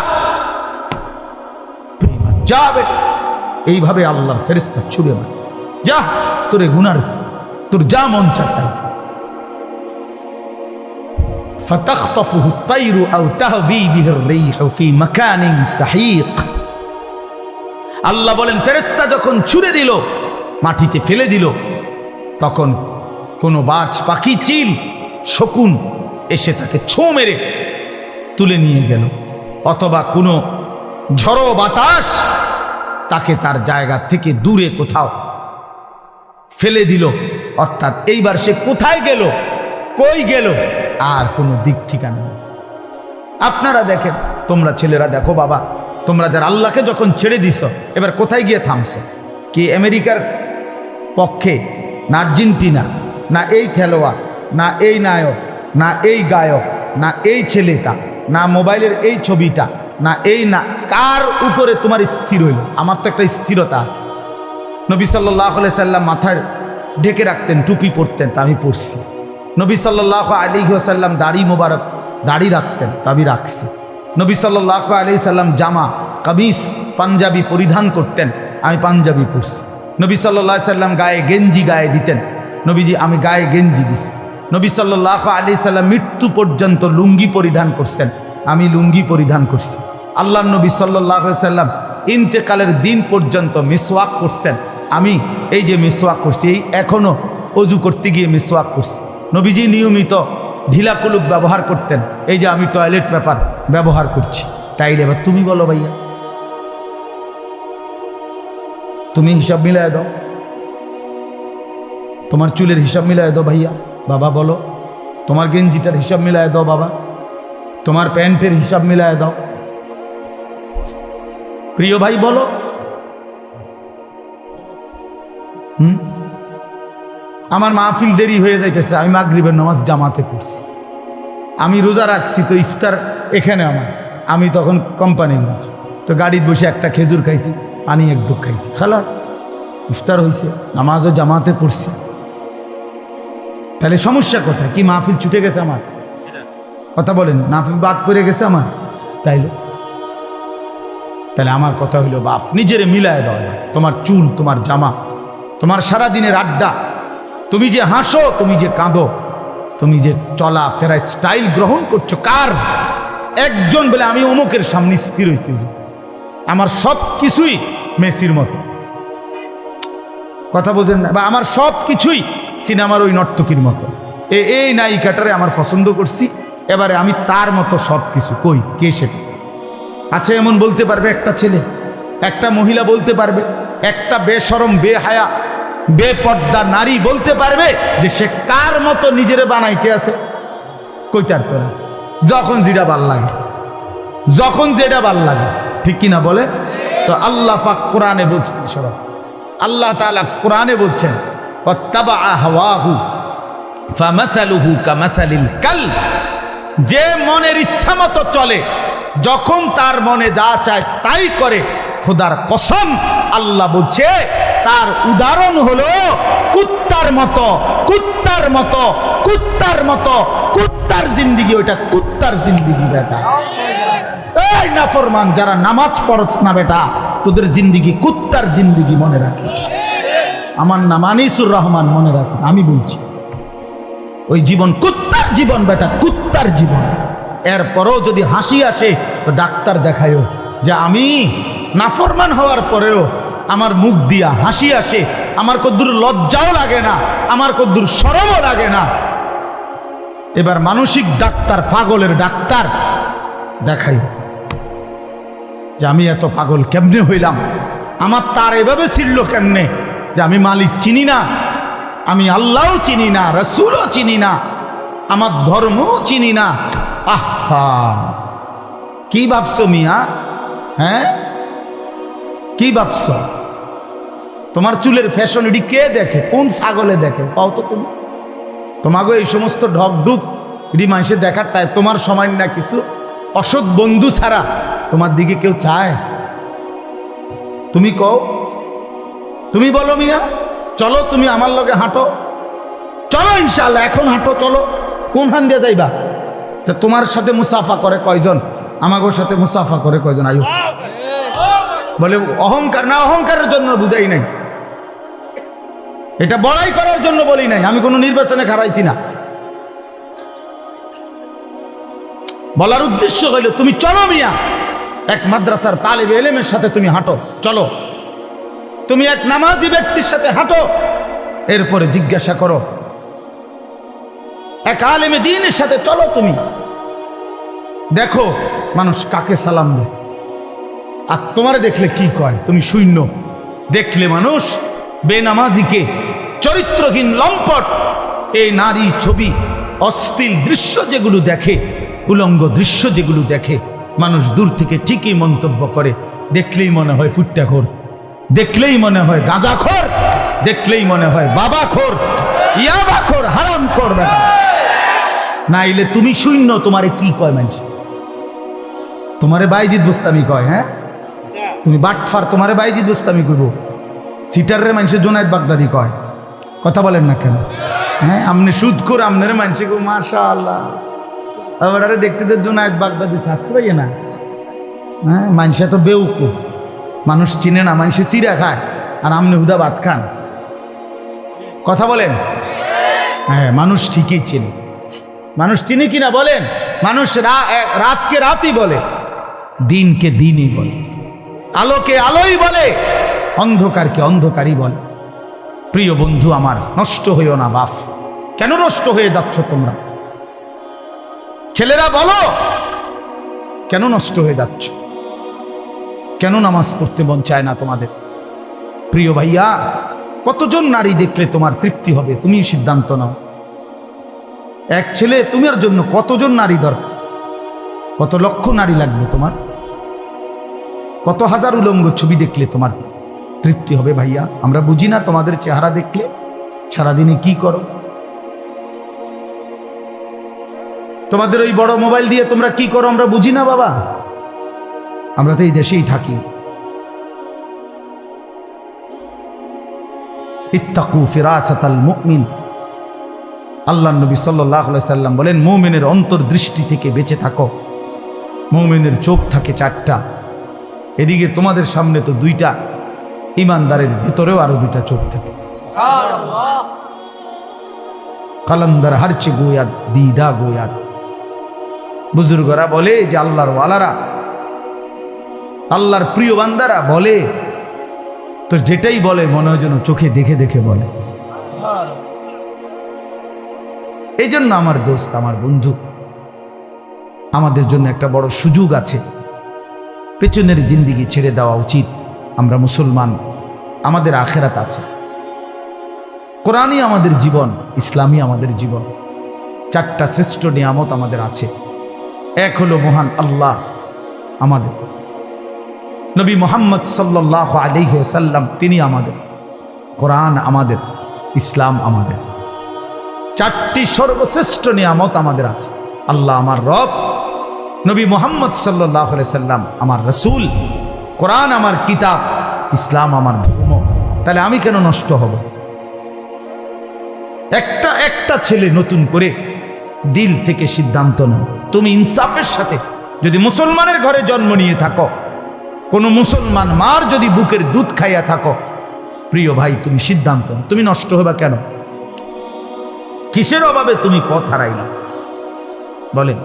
যা বেটা। এইভাবে আল্লাহর ফেরেশতা ছুড়ে মারে, যা তোরে গুনার, তোর যা মন চায় তাই। فَتَخْطَفُهُ الطَّيْرُ أَوْ تَهْوِي بِهِ الرِّيحُ فِي مَكَانٍ سَحِيقٍ। আল্লাহ বলেন ফেরেশতা যখন ছুড়ে দিল, মাটিতে ফেলে দিল, তখন কোনো বাজ পাখি, চিল, শকুন এসে তাকে ছো মেরে তুলে নিয়ে গেল, অথবা কোনো ঝড়ো বাতাস তাকে তার জায়গা থেকে দূরে কোথাও ফেলে দিল। অর্থাৎ এইবার সে কোথায় গেল, কই গেল, আর কোনো দিক ঠিকানা নেই। আপনারা দেখেন, তোমরা ছেলেরা দেখো বাবা, তোমরা যারা আল্লাহকে যখন ছেড়ে দিছ, এবার কোথায় গিয়ে থামছো? কি আমেরিকার পক্ষে, না আর্জেন্টিনা, না এই খেলোয়াড়, না এই নায়ক, না এই গায়ক, না এই ছেলেটা, না মোবাইলের এই ছবিটা, না এই, না কার উপরে তোমার স্থির হইল? আমার তো একটা স্থিরতা আছে। নবী সাল্লাল্লাহু আলাইহি সাল্লাম মাথায় ঢেকে রাখতেন, টুপি পরতেন, তা আমি পরছি। নবী সাল্লাল্লাহু আলাইহি ওয়াসাল্লাম দাড়ি মোবারক, দাড়ি রাখতেন, তা আমি রাখছি। নবী সাল্লাল্লাহু আলাইহি সাল্লাম জামা, কামিজ, পাঞ্জাবি পরিধান করতেন, আমি পাঞ্জাবি পরছি। নবী সাল্লাল্লাহু আলাইহি সাল্লাম গায়ে গেঞ্জি গায়ে দিতেন, নবীজি আমি গায়ে গেঞ্জি দিছি। নবী সাল্লাল্লাহু আলাইহি সাল্লাম মৃত্যু পর্যন্ত লুঙ্গি পরিধান করছেন, আমি লুঙ্গি পরিধান করছি। আল্লাহর নবী সাল্লাল্লাহু আলাইহি সাল্লাম ইন্তেকালের দিন পর্যন্ত মিসওয়াক করছেন, আমি এই যে মিসওয়াক করছি, এই এখনো অজু করতে গিয়ে মিসওয়াক করছি। নবীজি নিয়মিত ঢিলা কুলুপ ব্যবহার করতেন, এই যে আমি টয়লেট পেপার ব্যবহার করছি। তাইলে এবার তুমি বলো ভাইয়া, তুমি হিসাব মিলায় দাও, তোমার চুলের হিসাব মিলায় দাও ভাইয়া। বাবা বলো, তোমার গেঞ্জিটার হিসাব মিলায় দাও বাবা, তোমার প্যান্টের হিসাব মিলায় দাও। প্রিয় ভাই বলো, আমার মাহফিল দেরি হয়ে যাইতেছে, আমি মাগরিবের নামাজ জামাতে পড়ছি, আমি রোজা রাখছি, তো ইফতার এখানে আমার, আমি তখন কোম্পানির মাছ, তো গাড়িতে বসে একটা খেজুর খাইছি, পানি এক দুঃখ খাইছি, খালাস ইফতার হয়েছে, নামাজও জামাতে পড়ছি। তাহলে সমস্যা কোথায়? কি মাহফিল ছুটে গেছে আমার? কথা বলেন, মাহফিল বাদ পড়ে গেছে আমার? তাহলে আমার কথা হইলো, বাপ নিজেরে মিলায় দাও। তোমার চুল, তোমার জামা, তোমার সারাদিনের আড্ডা, তুমি যে হাসো, তুমি যে কাঁদো, তুমি যে চলা ফেরায় স্টাইল গ্রহণ করছো, কার? একজন বলে আমি অমুকের সামনে স্থির হয়েছি, আমার সব কিছুই মেসির মতো, কথা বোঝেন না? বা আমার সব কিছুই সিনেমার ওই নর্তকীর মতো, এই নায়িকাটারে আমার পছন্দ করছি, এবারে আমি তার মতো সব কিছু। কই, কে সেটা? আচ্ছা, এমন বলতে পারবে একটা ছেলে, একটা মহিলা বলতে পারবে, একটা বেশরম, বেহায়া, বেপর্দা নারী বলতে পারবে যে সে কার মতো নিজেরে বানাইতে আছে? কইটার তো না। যখন যেটা ভাল লাগে, যখন যেটা ভাল লাগে, ঠিক কিনা বলে? তো আল্লাহ পাক কোরআনে বলছেন, আল্লাহ তাআলা কোরআনে বলছেন, ওয়াত্তাবাআ হাওয়াহু ফামাসালুহু কামাসালিল কালব, যে মনের ইচ্ছা মতো চলে, যখন তার মনে যা চায় তাই করে, খোদার কসম আল্লাহ বলছে তার উদাহরণ হলো কুত্তার মতো, কুত্তার মতো, কুত্তার মতো, কুত্তার জিন্দেগি। ওইটা কুত্তার জিন্দেগি বেটা। এই নাফরমান যারা নামাজ পড়ছ না বেটা, তোদের জিন্দেগি কুত্তার জিন্দেগি, মনে রাখিস। আমার নাম আনিসুর রহমান, মনে রাখিস, আমি বলছি ওই জীবন কুত্তার জীবন বেটা, কুত্তার জীবন। এরপরও যদি হাসি আসে তো ডাক্তার দেখায়ও যে আমি নাফরমান হওয়ার পরেও আমার মুখ দিয়া হাসি আসে, আমার কদ্দুর লজ্জাও লাগে না, আমার কদ্দুর শরমও লাগে না। এবার মানসিক ডাক্তার, পাগলের ডাক্তার দেখাই যে আমি এত পাগল কেমনে হইলাম, আমার তার এভাবে ছিল কেমনে যে আমি মালিক চিনি না, আমি আল্লাহও চিনি না, রাসূলও চিনি না, আমার ধর্মও চিনি না। আহা, কি ভাবছো মিয়া? হ্যাঁ, কি ভাবছো? তোমার চুলের ফ্যাশন এটি কে দেখে? কোন ছাগলে দেখে? পাও তো তুমি। তোমাকে এই সমস্ত ঢকঢুক এটি মানুষে দেখার টাই তোমার সময় না, কিছু অসৎ বন্ধু ছাড়া তোমার দিকে কেউ চায়? তুমি কও, তুমি বলো মিয়া, চলো তুমি আমার লগে হাঁটো, চলো ইনশাআল্লাহ এখন হাঁটো, চলো। কোন হান দিয়ে যাইবা? তোমার সাথে মুসাফা করে কয়জন? আমাগোর সাথে মুসাফা করে কয়জন? আয়ু বলে অহংকার না, অহংকারের জন্য বুঝাই নাই, এটা বড়াই করার জন্য বলি নাই, আমি কোনো নির্বাচনে খারাইছি না। বলার উদ্দেশ্য হইল তুমি চলো মিয়া, এক মাদ্রাসার তালেবে এলেমের সাথে তুমি হাঁটো, চলো তুমি এক নামাজি ব্যক্তির সাথে হাঁটো, এরপরে জিজ্ঞাসা করো এক আলেমে দ্বীনের সাথে চলো, তুমি দেখো মানুষ কাকে সালাম দেয়, আর তোমারে দেখলে কি কয়, তুমি শূন্য। দেখলে মানুষ বেনামাজিকে, চরিত্রহীন লম্পট, এই নারী ছবি, অশ্লীল দৃশ্য যেগুলো দেখে, উলঙ্গ দৃশ্য যেগুলো দেখে, মানুষ দূর থেকে ঠিকই মন্তব্য করে, দেখলেই মনে হয় ফুট্টাখোর, দেখলেই মনে হয় গাঁজাখোর, দেখলেই মনে হয় বাবাখোর, ইয়াবাখোর, হারামখোর। নাইলে তুমি শূন্য, তোমারে কি কয় মানুষ? তোমারে বাইজিদ বুস্তামি কয়, হ্যাঁ তুমি বাটফার, তোমারে বাইজিদ বুস্তামি করবো। সিটারে মানুষের জোনায়েদ বাগদাদি কয়, কথা বলেন না কেন? হ্যাঁ আমনে সুদ করে আমনের মানুষে গো মাশাআল্লাহ, আবার আরে দেখতে দে জোনায়েদ বাগদাদি শাস্ত্র ইয়ে না। হ্যাঁ মানুষে তো বেউকুফ, মানুষ চিনে না, মানুষে চিরা খায়, আর আমনে হুদা ভাত খান। কথা বলেন? হ্যাঁ মানুষ ঠিকই চিনে, মানুষ চিনে কিনা বলেন? মানুষ রাতকে রাতই বলে, দিনকে দিনই বলে, আলোকে আলোই বলে, অন্ধকারকে অন্ধকারই বলে। প্রিয় বন্ধু আমার, নষ্ট হইও না বাপ। কেন নষ্ট হয়ে যাচ্ছ তোমরা? ছেলেরা বলো কেন নষ্ট হয়ে যাচ্ছ? কেন নামাজ পড়তে মন চায় না তোমাদের? প্রিয় ভাইয়া, কতজন নারী দেখলে তোমার তৃপ্তি হবে? তুমি সিদ্ধান্ত নাও। এক ছেলে তোমার জন্য কতজন নারী দরকার? কত লক্ষ নারী লাগবে তোমার? কত হাজার উলঙ্গ ছবি দেখলে তোমার তৃপ্তি হবে? ভাইয়া আমরা বুঝি না তোমাদের চেহারা দেখলে সারাদিনে কি করো, তোমাদের ওই বড় মোবাইল দিয়ে তোমরা কি করো আমরা বুঝি না বাবা। আমরা তো এই দেশেই থাকি। ইত্তাকু ফিরাসাতাল মুমিন, আল্লাহ নবী সাল্লাল্লাহু আলাইহি সাল্লাম বলেন, মুমিনের অন্তর্দৃষ্টি থেকে বেঁচে থাকো। মুমিনের চোখ থাকে চারটা, এদিকে তোমাদের সামনে তো দুইটা, ইমানদারের ভেতরেও আরো দুইটা চোখ থাকে। কালান্দার হারচে গোয়াত দিদা গোয়াত। বুজুর্গরা বলে যে আল্লাহর ওয়ালারা, আল্লাহর প্রিয় বান্দারা বলে, তো যেটাই বলে মনে হয় যেন চোখে দেখে দেখে বলে। এই জন্য আমার দোস্ত, আমার বন্ধু, আমাদের জন্য একটা বড় সুযোগ আছে। পেছনের জিন্দিগি ছেড়ে দেওয়া উচিত। আমরা মুসলমান, আমাদের আখেরাত আছে। কোরআনই আমাদের জীবন, ইসলামই আমাদের জীবন। চারটা শ্রেষ্ঠ নিয়ামত আমাদের আছে। এক হলো মহান আল্লাহ আমাদের, নবী মুহাম্মদ সাল্লাল্লাহু আলাইহি ওয়াসাল্লাম তিনি আমাদের, কোরআন আমাদের, ইসলাম আমাদের। চারটি সর্বশ্রেষ্ঠ নিয়ামত আমাদের আছে। আল্লাহ আমার রব, নবী মুহাম্মদ সাল্লাল্লাহু আলাইহি সাল্লাম আমার রাসূল, কোরআন আমার কিতাব, ইসলাম আমার ধর্ম। তাহলে আমি কেন নষ্ট হব? একটা ছেলে নতুন করে দিল থেকে সিদ্ধান্ত নাও। তুমি ইনসাফের সাথে যদি মুসলমানের ঘরে জন্ম নিয়ে থাকো, কোন মুসলমান মার যদি বুকের দুধ খাইয়া থাকো, প্রিয় ভাই তুমি সিদ্ধান্ত নাও, তুমি নষ্ট হবা কেন? কিসের অভাবে তুমি পথ হারাইলা? বলেন,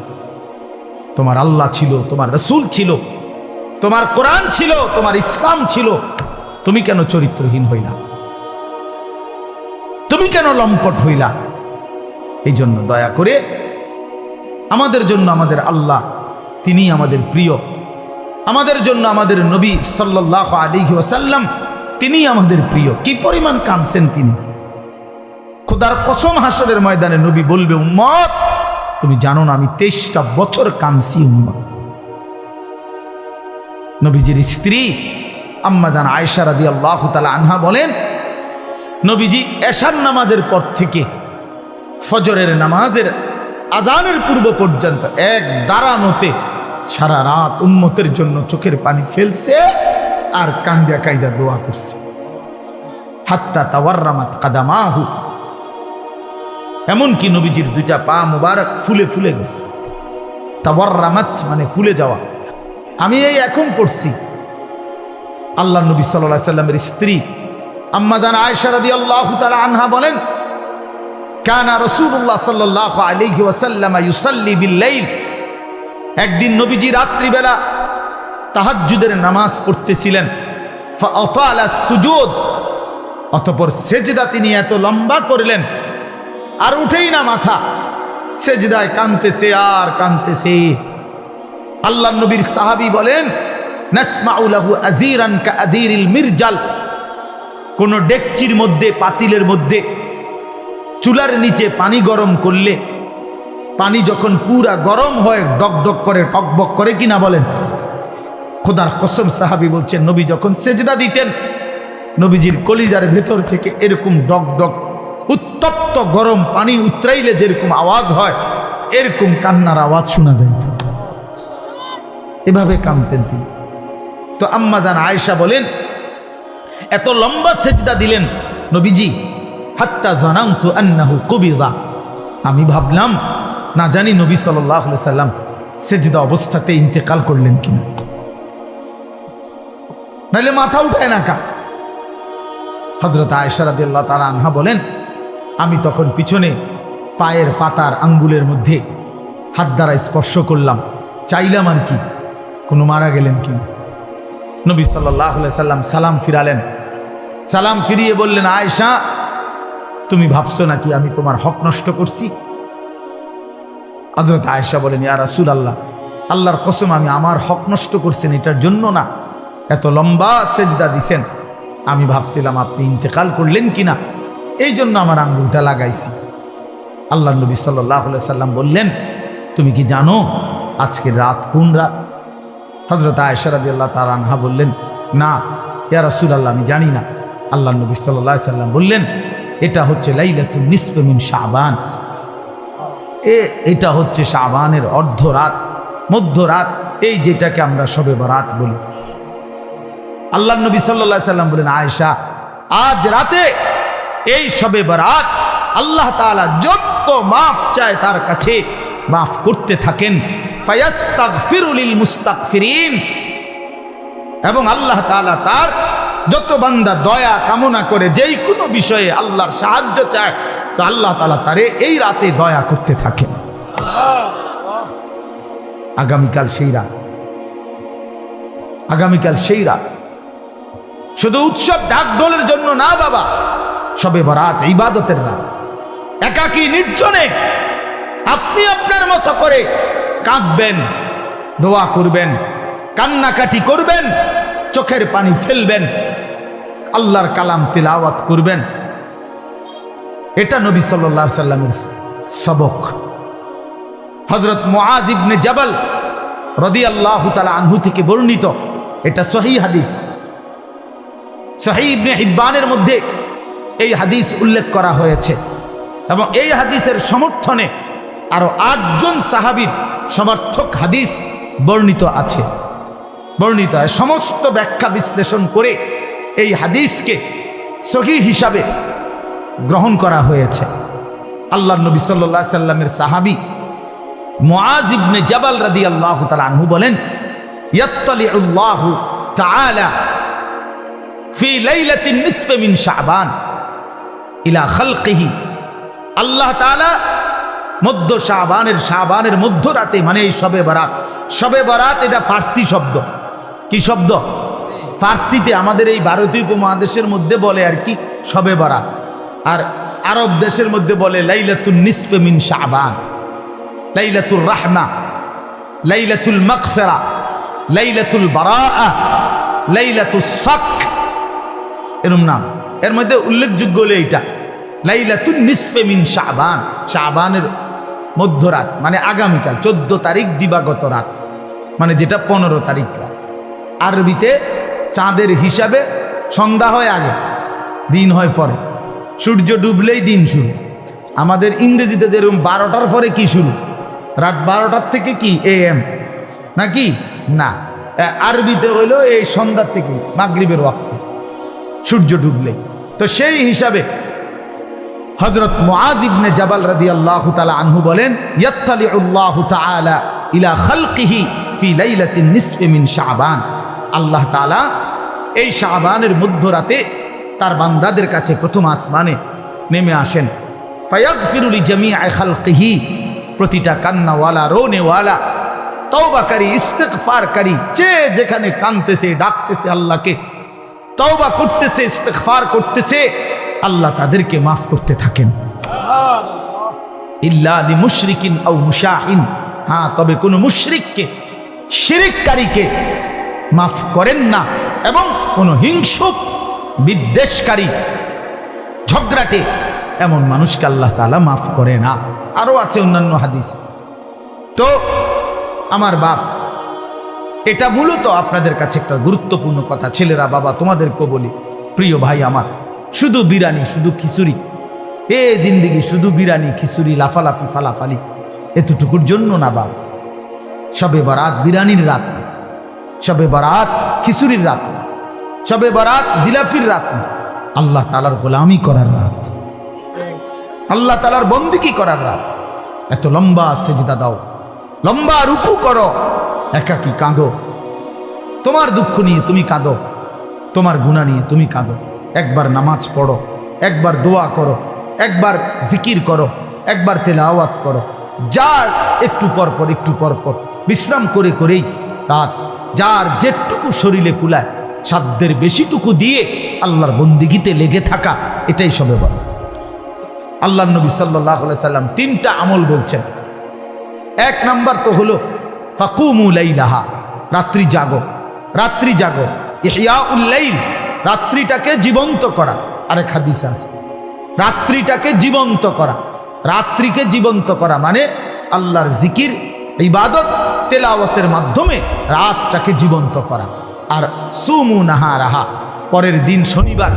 তোমার আল্লাহ ছিল, তোমার রাসূল ছিল, তোমার কোরআন ছিল, তোমার ইসলাম ছিল, তুমি কেন চরিত্রহীন হইলা? তুমি কেন লম্পট হইলা? এই জন্য দয়া করে আমাদের জন্য আমাদের আল্লাহ, তিনি আমাদের প্রিয়। আমাদের জন্য আমাদের নবী সাল্লাল্লাহু আলাইহি ওয়াসাল্লাম তিনি আমাদের প্রিয়। কি পরিমাণ কাঁদছেন তিনি! খোদার কসম, হাসরের ময়দানে নবী বলবে, উম্মত তুমি জানো না আমি 23টা বছর কাঁদছি উম্মত। নবীজির স্ত্রী আম্মা জান আয়েশা রাদিয়াল্লাহু তাআলা আনহা বলেন, নবীজি এশার নামাজের পর থেকে ফজরের নামাজের আজানের পূর্ব পর্যন্ত এক দাঁড়ানোতে সারা রাত উম্মতের জন্য চোখের পানি ফেলছে আর কাঁদা কাঁদা দোয়া করছে। হাত্তা তাওয়াররামাত কাদামাহু, এমনকি নবীজির দুইটা পা মুবারক ফুলে ফুলে গেছে। তাওয়াররামাত মানে ফুলে যাওয়া। আমি এই এখন পড়ছি, আল্লাহ নবী সাল্লাল্লাহু আলাইহি সাল্লামের স্ত্রী আম্মা জান আয়েশা রাদিয়াল্লাহু তাআলা আনহা বলেন, কানা রাসূলুল্লাহ সাল্লাল্লাহু আলাইহি ওয়াসাল্লাম ইউসাল্লি বিল-লাইল, একদিন নবীজি রাত্রিবেলা তাহাজ্জুদের নামাজ পড়তেছিলেন। ফাআতালা সুজুদ, অতঃপর সেজদা তিনি এত লম্বা করলেন আর উঠেই না মাথা, সেজদায় কাঁদতেছে আর কাঁদতেছে। আল্লাহ নবীর সাহাবী বলেন, নাসমাউ লাহু আযীরান কাআযীরিল মিরজাল, কোন ডেকচির মধ্যে, পাতিলের মধ্যে চুলার নিচে পানি গরম করলে পানি যখন পুরা গরম হয় ডকডক করে, টকবক করে কিনা বলেন? খোদার কসম, সাহাবী বলছেন নবী যখন সেজদা দিতেন নবীজির কলিজার ভেতর থেকে এরকম ডকডক উত্তপ্ত গরম পানি উতরাইলে যেরকম আওয়াজ হয় এরকম কান্নার আওয়াজ শোনা যাইত। এভাবে কাঁদতেন তিনি। তো আম্মা জান আয়েশা বলেন, এত লম্বা সেজদা দিলেন নবীজি, হাত্তা জানান্তু আন্নাহু কুবিযা, আমি ভাবলাম না জানি নবী সাল্লাল্লাহু আলাইহি সাল্লাম সেজদা অবস্থাতে ইন্তেকাল করলেন কিনা, নাহলে মাথা উঠায় না কা। হযরত আয়েশা রাদিয়াল্লাহু তাআলা আনহা বলেন, আমি তখন পিছনে পায়ের পাতার আঙ্গুলের মধ্যে হাত দ্বারা স্পর্শ করলাম, চাইলাম আর কি কোনো মারা গেলেন কিনা। নবী সাল্লাল্লাহু আলাইহি সাল্লাম সালাম ফিরালেন, সালাম ফিরিয়ে বললেন, আয়েশা তুমি ভাবছো নাকি আমি তোমার হক নষ্ট করছি? হযরত আয়েশা বলেন, ইয়া রাসূলুল্লাহ, আল্লাহর কসম আমি আমার হক নষ্ট করছেন এটার জন্য না, এত লম্বা সেজদা দিছেন, আমি ভাবছিলাম আপনি ইন্তেকাল করলেন কিনা, এই জন্য আমার আঙ্গুলটা লাগাইছি। আল্লাহ নবী সাল্লাল্লাহু আলাইহি সাল্লাম বললেন, তুমি কি জানো আজকে রাত কোন রাত? হযরত আয়েশা রাদিয়াল্লাহু তাআলা আনহা বললেন, না ইয়া রাসূলুল্লাহ আমি জানি না। আল্লাহ নবী সাল্লাল্লাহু আলাইহি সাল্লাম বললেন, এটা হচ্ছে লাইলাতুন নিসফ মিন শাবান, এটা হচ্ছে শাবানের অর্ধরাত, মধ্যরাত, এই যেটাকে আমরা শবে বরাত বলি। আল্লাহ নবী সাল্লাল্লাহু আলাইহি সাল্লাম বলেন, আয়েশা আজ রাতে এই শবে বরাত আল্লাহ তাআলা যত মাফ চায় তার কাছে মাফ করতে থাকেন, ফায়াস্তাগফিরু লিল মুস্তাগফিরিন, এবং আল্লাহ তাআলা তার যত বান্দা দয়া কামনা করে যেই কোনো বিষয়ে আল্লাহর সাহায্য চায় তো আল্লাহ তাআলা তারে এই রাতে দয়া করতে থাকেন। আগামীকাল সেই রাত, আগামীকাল সেই রাত শুধু উৎসব ঢাকঢোলের জন্য না বাবা, শবে বরাত ইবাদতের রাত। একাকী নির্জনে আপনি আপনার মতো করে কাঁদবেন, দোয়া করবেন, কান্নাকাটি করবেন, চোখের পানি ফেলবেন, আল্লাহর কালাম তিলাওয়াত করবেন। এটা নবী সাল্লাল্লাহু আলাইহি সাল্লামের সবক। হযরত মুআজ ইবনে জাবাল রাদিয়াল্লাহু তাআলা আনহু থেকে বর্ণিত, এটা সহিহ হাদিস, সহিহ ইবনে হিব্বানের মধ্যে এই হাদিস উল্লেখ করা হয়েছে এবং এই হাদিসের সমর্থনে আরো 8 জন সাহাবীর সমর্থক হাদিস বর্ণিত আছে। বর্ণিত সমস্ত ব্যাখ্যা বিশ্লেষণ করে এই হাদিসকে সহিহ হিসাবে গ্রহণ করা হয়েছে। আল্লাহর নবী সাল্লাল্লাহু আলাইহি সাল্লামের সাহাবী মুআজ ইবনে জাবাল রাদিয়াল্লাহু তাআলা আনহু বলেন, ইয়াত্তালিউল্লাহু তাআলা ফি লাইলাতিন নিসফ মিন শাবান ইলা খালকিহি, আল্লাহ তাআলা মধ্য শাবানের মধ্যরাতে, মানে এই শবে বরাত। শবে বরাত এটা ফার্সি শব্দ। কি শব্দ? ফার্সিতে আমাদের এই ভারতীয় উপমহাদেশের মধ্যে বলে আর কি শবে বরাত, আর আরব দেশের মধ্যে বলে লাইলাতুন নিসফ মিন শাবান, লাইলাতুল রাহমা, লাইলাতুল মাগফিরা, লাইলাতুল বারাআ, লাইলাতুস সাক, এরকম নাম। এর মধ্যে উল্লেখযোগ্য হলো এইটা লাইলাতুন নিসফ মিন শাবান, শাবানের মধ্যরাত, মানে আগামীকাল 14 তারিখ দিবাগত রাত, মানে যেটা 15 তারিখ রাত। আরবিতে চাঁদের হিসাবে সন্ধ্যা হয় আগে, দিন হয় পরে, সূর্য ডুবলেই দিন শুরু। আমাদের ইংরেজিতে যেরকম 12টার পরে কি শুরু, রাত 12টার থেকে কি AM নাকি না, আরবিতে হইলো এই সন্ধ্যার থেকে মাগরিবের ওয়াক্ত, সূর্য ডুবলেই। তো সেই হিসাবে হযরত মুআজ ইবনে জাবাল রাদিয়াল্লাহু তাআলা আনহু বলেন, ইয়াত্তালিউল্লাহু তাআলা ইলা খালকিহি ফি লাইলাতিন নিসফ মিন শাবান, আল্লাহ তাআলা এই শাবানের মধ্যরাতে তার বান্দাদের কাছে প্রথম আসমানে নেমে আসেন। ফায়াগফিরু লিজামিআ খালকিহি, প্রতিটা কান্নাওয়ালা রোনেওয়ালা তওবাকারী ইস্তিগফারকারী, যে যেখানে কাঁদতেছে ডাকতেছে আল্লাহকে, তওবা করতেছে ইস্তিগফার করতেছে, আল্লাহ তাদেরকে মাফ করতে থাকেন। ইল্লা লিমুশরিকিন আও মুশাহিন, হ্যাঁ তবে কোনো মুশরিককে, শিরিককারীকে মাফ করেন না, এবং কোনো হিংসুক বিদ্বেষকারী ঝগড়াটে এমন মানুষকে আল্লাহ তাআলা মাফ করে না। আরো আছে অন্যান্য হাদিস। তো আমার বাপ, এটা মূলত আপনাদের কাছে একটা গুরুত্বপূর্ণ কথা। ছেলেরা, বাবা তোমাদেরকেও বলি, প্রিয় ভাই আমার, শুধু বিরানি শুধু খিচুড়ি, এ জিন্দিগি শুধু বিরানি খিচুড়ি লাফালাফি ফালাফালি এতটুকুর জন্য না বাপ। শবে বরাত বিরানির রাত, শবে বরাত খিচুড়ির রাত, শবে বরাত জিলাফির রাত, আল্লাহ তাআলার গোলামি করার রাত, আল্লাহ তাআলার বন্দেগী করার রাত। এত লম্বা সেজদা দাও, লম্বা রুকু করো, একাকি কাঁদো, তোমার দুঃখ নিয়ে তুমি কাঁদো, তোমার গুনাহ নিয়ে তুমি কাঁদো। একবার নামাজ পড়ো, একবার দোয়া করো, একবার জিকির করো, একবার তেলাওয়াত করো। যার একটু পর পর একটু পর পর বিশ্রাম করে করেই রাত, যার যেটুকু শরীরে কুলায় সাধ্যের বেশিটুকু দিয়ে আল্লাহর বন্দেগীতে লেগে থাকা, এটাই শবে বরাত। আল্লাহর নবী সাল্লাল্লাহু আলাইহি সাল্লাম তিনটা আমল বলছেন। এক নাম্বার তো হলো ফাকুমু লাইলাহা, রাত্রি জাগো, রাত্রি জাগো, ইহয়াউল লাইল, রাত্রিটাকে জীবন্ত করা। আরেক হাদিসে আছে রাত্রিটাকে জীবন্ত করা, রাত্রিকে জীবন্ত করা মানে আল্লাহর জিকির, ইবাদত, তেলাওয়াতের মাধ্যমে রাতটাকে জীবন্ত করা। আর সুমু নাহারাহা, পরের দিন শনিবার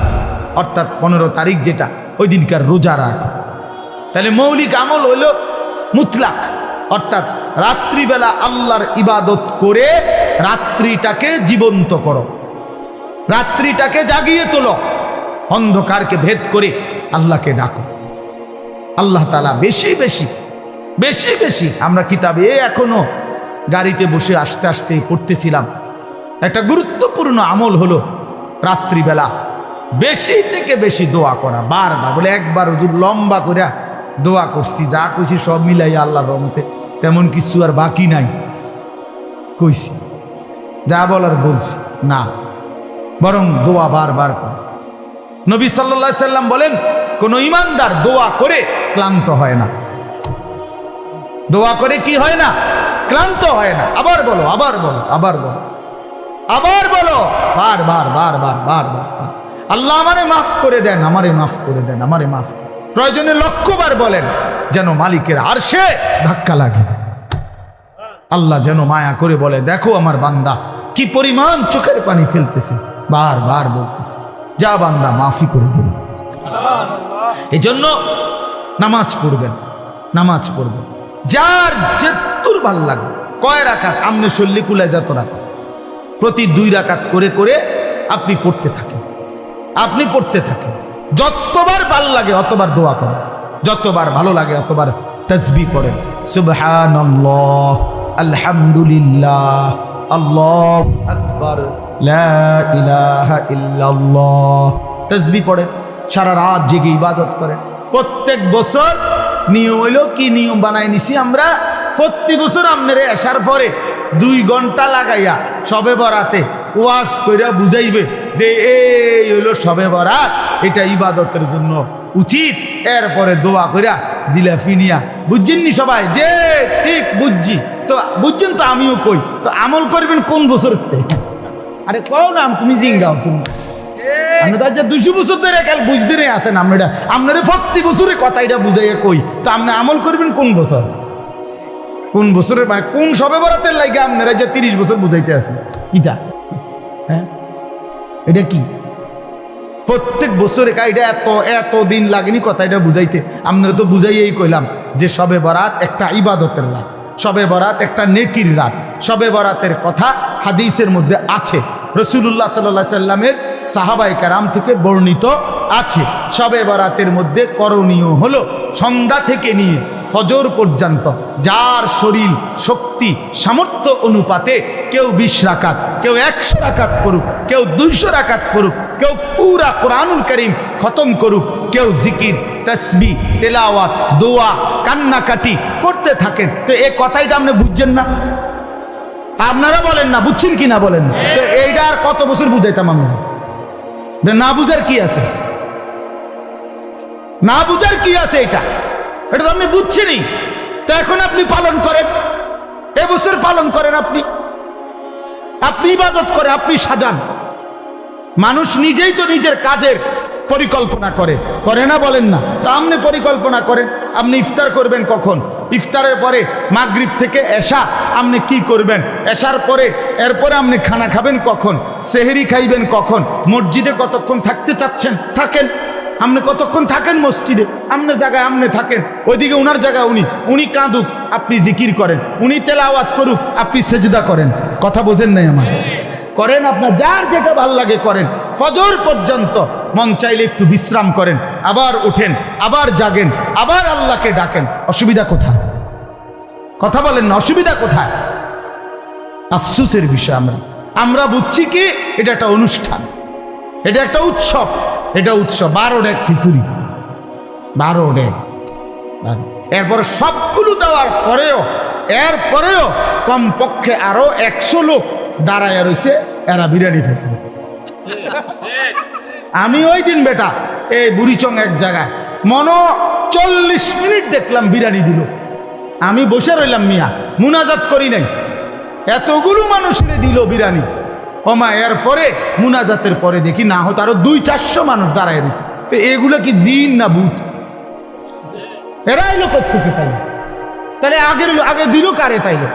অর্থাৎ 15 তারিখ যেটা, ওই দিনকার রোজা রাখা। তাহলে মৌলিক আমল হইল মুতলাক, অর্থাৎ রাত্রিবেলা আল্লাহর ইবাদত করে রাত্রিটাকে জীবন্ত করো, রাত্রিটাকে জাগিয়ে তোলো, অন্ধকারকে ভেদ করে আল্লাহকে ডাকো। আল্লাহ তাআলা বেশি বেশি বেশি বেশি, আমরা কিতাবে এখনো গাড়িতে বসে আসতে আসতে পড়তেছিলাম, একটা গুরুত্বপূর্ণ আমল হলো রাত্রিবেলা বেশি থেকে বেশি দোয়া করা। বারবার বলে, একবার হুজুর লম্বা করে দোয়া করছি, যা কইছি সব মিলাই আল্লাহর রহমতে তেমন কিছু আর বাকি নাই কইছি, যা বলার বলছি না, বরং দোয়া বারবার করে। নবী সাল্লাল্লাহু আলাইহি সাল্লাম বলেন, কোন ইমানদার দোয়া করে ক্লান্ত হয় না। দোয়া করে কি হয় না? ক্লান্ত হয় না। আবার বলো, আবার বলো, আবার বলো, আবার বলো, বারবার বারবার বারবার। আল্লাহ আমারে মাফ করে দেন, আমারে মাফ করে দেন, আমারে মাফ। প্রয়োজনে লক্ষবার বলেন, যেন মালিকের আরশে ধাক্কা লাগে। আল্লাহ যেন মায়া করে বলে, দেখো আমার বান্দা কি পরিমাণ চোখের পানি ফেলতেছে, বারবার বলতেছে, যা বান্দা মাফি করে দিন। এই জন্য নামাজ পড়বেন, নামাজ পড়বেন, যার যেতুর ভাল লাগে। কয় রাকাত? আমনে শল্লি কুলায় যত রাকাত, প্রতি 2 রাকাত করে করে আপনি পড়তে থাকেন, আপনি পড়তে থাকেন। যতবার ভাল লাগে অতবার দোয়া করেন, যতবার ভালো লাগে অতবার তাসবিহ পড়েন। সুবহানাল্লাহ, আলহামদুলিল্লাহ, আল্লাহু আকবার, লা ইলাহা ইল্লাল্লাহ। তাসবিহ পড়েন, সারা রাত জেগে ইবাদত করেন। প্রত্যেক বছর নিয়ম হইল কি, নিয়ম বানাই নিছি আমরা, প্রতি বছর আপনারে আসার পরে 2 ঘন্টা লাগাইয়া শবে বরাতে ওয়াজ কইরা বুঝাইবে যে এই হইল শবে বরাত, এটা ইবাদতের জন্য উচিত। এরপরে দোয়া কইরা জিলাফি নিয়া, বুঝছেন নি সবাই? যে ঠিক বুঝছি তো, বুঝছেন তো, আমিও কই তো, আমল করবেন কোন বছর? আরে কও না, তুমি জিঙ্গাও, তুমি আমরা তো 200 বছর ধরে কাল বুঝতে রে আসেন, আমরা আপনার প্রতি বছরে কথা এটা বুঝাইয়া কই, তো আপনি আমল করবেন কোন বছর? কোন বছরের মানে কোন শবে বরাতের লাগে আপনারা যে 30 বছর বুঝাইতে আছেন? কিটা হ্যাঁ, এটা কি প্রত্যেক বছরে এটা এত এত দিন লাগেনি কথা এটা বুঝাইতে? আপনারা তো বুঝাইয়াই কইলাম যে শবে বরাত একটা ইবাদতের রাত, শবে বরাত একটা নেকির রাত। শবে বরাতের কথা হাদিসের মধ্যে আছে, রাসূলুল্লাহ সাল্লাল্লাহু আলাইহি সাল্লামের সাহাবায়ে কেরাম থেকে বর্ণিত আছে। শবে বরাতের মধ্যে করণীয় হলো সন্ধ্যা থেকে নিয়ে ফজর পর্যন্ত যার শরীর শক্তি সামর্থ্য অনুপাতে কেউ 20 রাকাত, কেউ 100 রাকাত করুক, কেউ 200 রাকাত করুক, কেউ পুরা কোরআনুল কারীম খতম করুক, কেউ জিকির তাসবিহ তেলাওয়াত দোয়া কান্নাকাটি করতে থাকেন। তো এই কথাইটা আপনি বুঝছেন না? আপনারা বলেন না, বুঝছেন কি না বলেন? তো এইটা আর কত বছর বুঝাইতাম আমি? না বুঝার কি আছে? না বুঝার কি আছে? এটা তো আপনি বুঝছেনই। তো এখন আপনি পালন করেন, এবছর পালন করেন, আপনি ইবাদত করে আপনি সাজান। মানুষ নিজেই তো নিজের কাজের পরিকল্পনা করে না, বলেন না? তা আপনি পরিকল্পনা করেন, আপনি ইফতার করবেন কখন, ইফতারের পরে মাগরিব থেকে এশা আপনি কি করবেন, এশার পরে এরপরে আপনি খানা খাবেন কখন, সেহরি খাইবেন কখন, মসজিদে কতক্ষণ থাকতে চাচ্ছেন থাকেন, আপনি কতক্ষণ থাকেন মসজিদে, আপনার জায়গায় আপনি থাকেন, ওইদিকে উনার জায়গায় উনি কাঁদুক আপনি জিকির করেন, উনি তেলাওয়াত করুক আপনি সেজদা করেন। কথা বোঝেন নাই আমার? করেন, আপনার যার যেটা ভাল লাগে করেন। ফজর পর্যন্ত মন চাইলে একটু বিশ্রাম করেন, আবার উঠেন, আবার জাগেন, আবার আল্লাহকে ডাকেন। অসুবিধা কোথায়? কথা বলেন না, অসুবিধা কোথায়? আফসোসের বিষয় আমরা বুঝছি কি এটা একটা অনুষ্ঠান, এটা একটা উৎসব, এটা উৎসব। 12 ডেক খিচুড়ি, 12 ডেক, এরপর সবগুলো দেওয়ার পরেও এরপরেও কমপক্ষে আরো 100 লোক দাঁড়ায় রয়েছে, এরা বিরিয়ানি খাইছে। আমি ওই দিন বেটা এই বুড়িচং এক জায়গায় 40 মিনিট দেখলাম বিরিয়ানি দিল, আমি বসে রইলাম, মিয়া মুনাজাত করি নাই, এতগুলো মানুষের দিল বিরিয়ানি। ওমা এরপরে মুনাজাতের পরে দেখি না হতো আরো 200-400 মানুষ দাঁড়ায় রয়েছে। তো এগুলো কি জিন না ভূত? এরা এলো কোথেকে? তাহলে আগে দিল কারে? তাইলে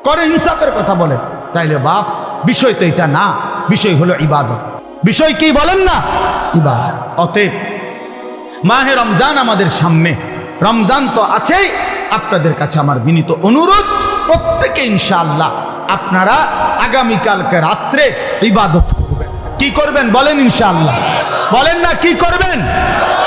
করে ইনসাফের কথা বলে। তাইলে বাপ বিষয় তো এটা না, বিষয় হলো ইবাদত। বিষয় কি বলেন না? ইবাদত। অতএব মাহে রমজান আমাদের সামনে, রমজান তো আছেই। আপনাদের কাছে আমার বিনীত অনুরোধ, প্রত্যেকে ইনশাআল্লাহ আপনারা আগামীকালকে রাত্রে ইবাদত করবেন। কি করবেন বলেন? ইনশাআল্লাহ বলেন না, কি করবেন?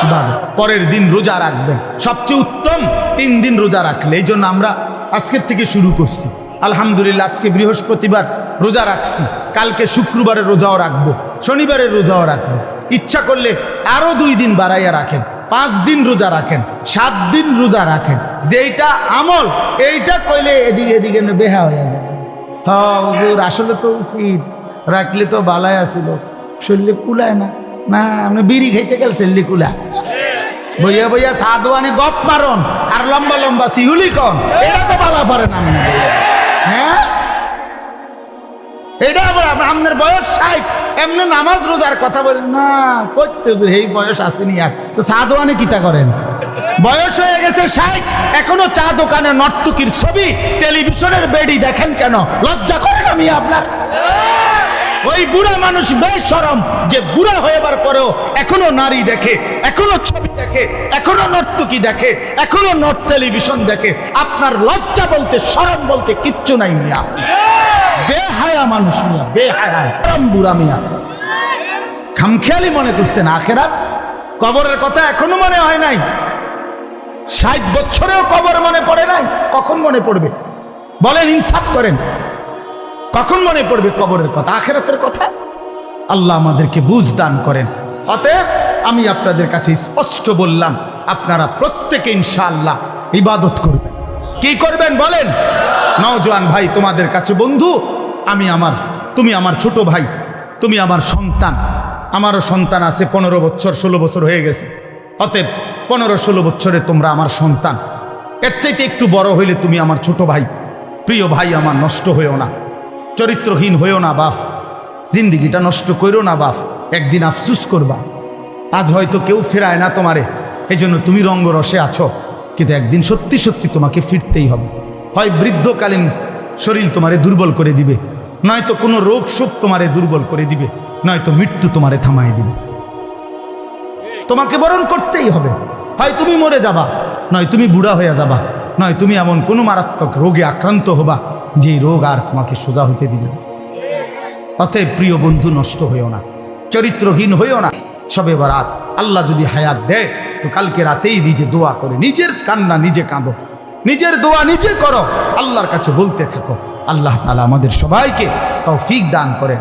ইবাদত। পরের দিন রোজা রাখবেন, সবচেয়ে উত্তম 3 দিন রোজা রাখলে। এই জন্য আমরা আজকের থেকে শুরু করছি। আলহামদুলিল্লাহ, আজকে বৃহস্পতিবার রোজা রাখছি, কালকে শুক্রবারের রোজাও রাখবো, শনিবারের রোজাও রাখবো। ইচ্ছা করলে আরো 2 দিন বাড়াইয়া রাখেন, 5 দিন রোজা রাখেন, 7 দিন রোজা রাখেন। যেইটা আমল এইটা কইলে এদিকে বেহা হয়ে যাবে। হ্যাঁ হুজুর, আসলে তো উচিত, রাখলে তো বালাই আসিল, শরীরে কুলায় না। না, আপনি বিড়ি খাইতে গেল শরীরে কুলা, বইয়া বইয়া সাদওয়ানি গপ মারন আর লম্বা লম্বা সিহুলি কন, এটা তো বালা পারেন আপনি। হ্যাঁ, এটা আবার আপনার বয়স 60, এমনি নামাজ রোজার কথা বলেন না, করতে এই বয়স আসেনি। আর তো চা দোকানে কিতা করেন? বয়স হয়ে গেছে 60, এখনো চা দোকানে নর্তকীর ছবি, টেলিভিশনের বেডি দেখেন কেন? লজ্জা করেন আমি আপনার? ওই বুড়া মানুষ বেশরম যে বুড়া হয়েবার পরেও এখনো নারী দেখে, এখনো ছবি দেখে, এখনো নর্তকী দেখে, এখনো টেলিভিশন দেখে। আপনার লজ্জা বলতে শরম বলতে কিচ্ছু নাই মিয়া, বেহায়া মানুষ মিয়া, বেহায়া বুড়া মিয়া। খামখেয়ালি মনে করছেন আখেরাত, কবরের কথা এখনো মনে হয় নাই। 60 বছরেও কবর মনে পড়ে নাই, কখন মনে পড়বে বলেন? ইনসাফ করেন, কখন মনে পড়বে কবরের কথা, আখেরাতের কথা? আল্লাহ আমাদেরকে বুঝ দান করেন। অতএব আমি আপনাদের কাছে স্পষ্ট বললাম, আপনারা প্রত্যেকে ইনশাআল্লাহ ইবাদত করবেন। কি করবেন বলেন? নওজোয়ান ভাই, তোমাদের কাছে বন্ধু, তুমি আমার ছোট ভাই, তুমি আমার সন্তান। আমারও সন্তান আছে, 15 বছর 16 বছর হয়ে গেছে। অতএব 15-16 বছরে তোমরা আমার সন্তান, এর চাইতে একটু বড় হইলে তুমি আমার ছোট ভাই। প্রিয় ভাই আমার, নষ্ট হইও না, চরিত্রহীন হইও না বাপ, জিন্দিগিটা নষ্ট করো না বাপ, একদিন আফসুস করবা। আজ হয়তো কেউ ফেরায় না তোমারে, এই জন্য তুমি রঙ্গরসে আছো, কিন্তু একদিন সত্যি সত্যি তোমাকে ফিরতেই হবে। হয় বৃদ্ধকালীন শরীর তোমারে দুর্বল করে দিবে, নয়তো কোনো রোগ শোক তোমারে দুর্বল করে দিবে, নয়তো মৃত্যু তোমারে থামাই দিবে। তোমাকে বরণ করতেই হবে, হয় তুমি মরে যাবা, নয় তুমি বুড়া হয়ে যাবা, নয় তুমি এমন কোনো মারাত্মক রোগে আক্রান্ত হবা যে রোগ আর তোমাকে সোজা হইতে দিবে। অতএব প্রিয় বন্ধু, নষ্ট হইও না, চরিত্রহীন হইও না, শবে বরাত। আল্লাহ যদি হায়াত দেয় তো কালকে রাতেই নিজে দোয়া করে, নিজের কান্না নিজে কাঁদো, নিজের দোয়া নিজে করো, আল্লাহর কাছে বলতে থাকো। আল্লাহ তাআলা আমাদের সবাইকে তৌফিক দান করেন।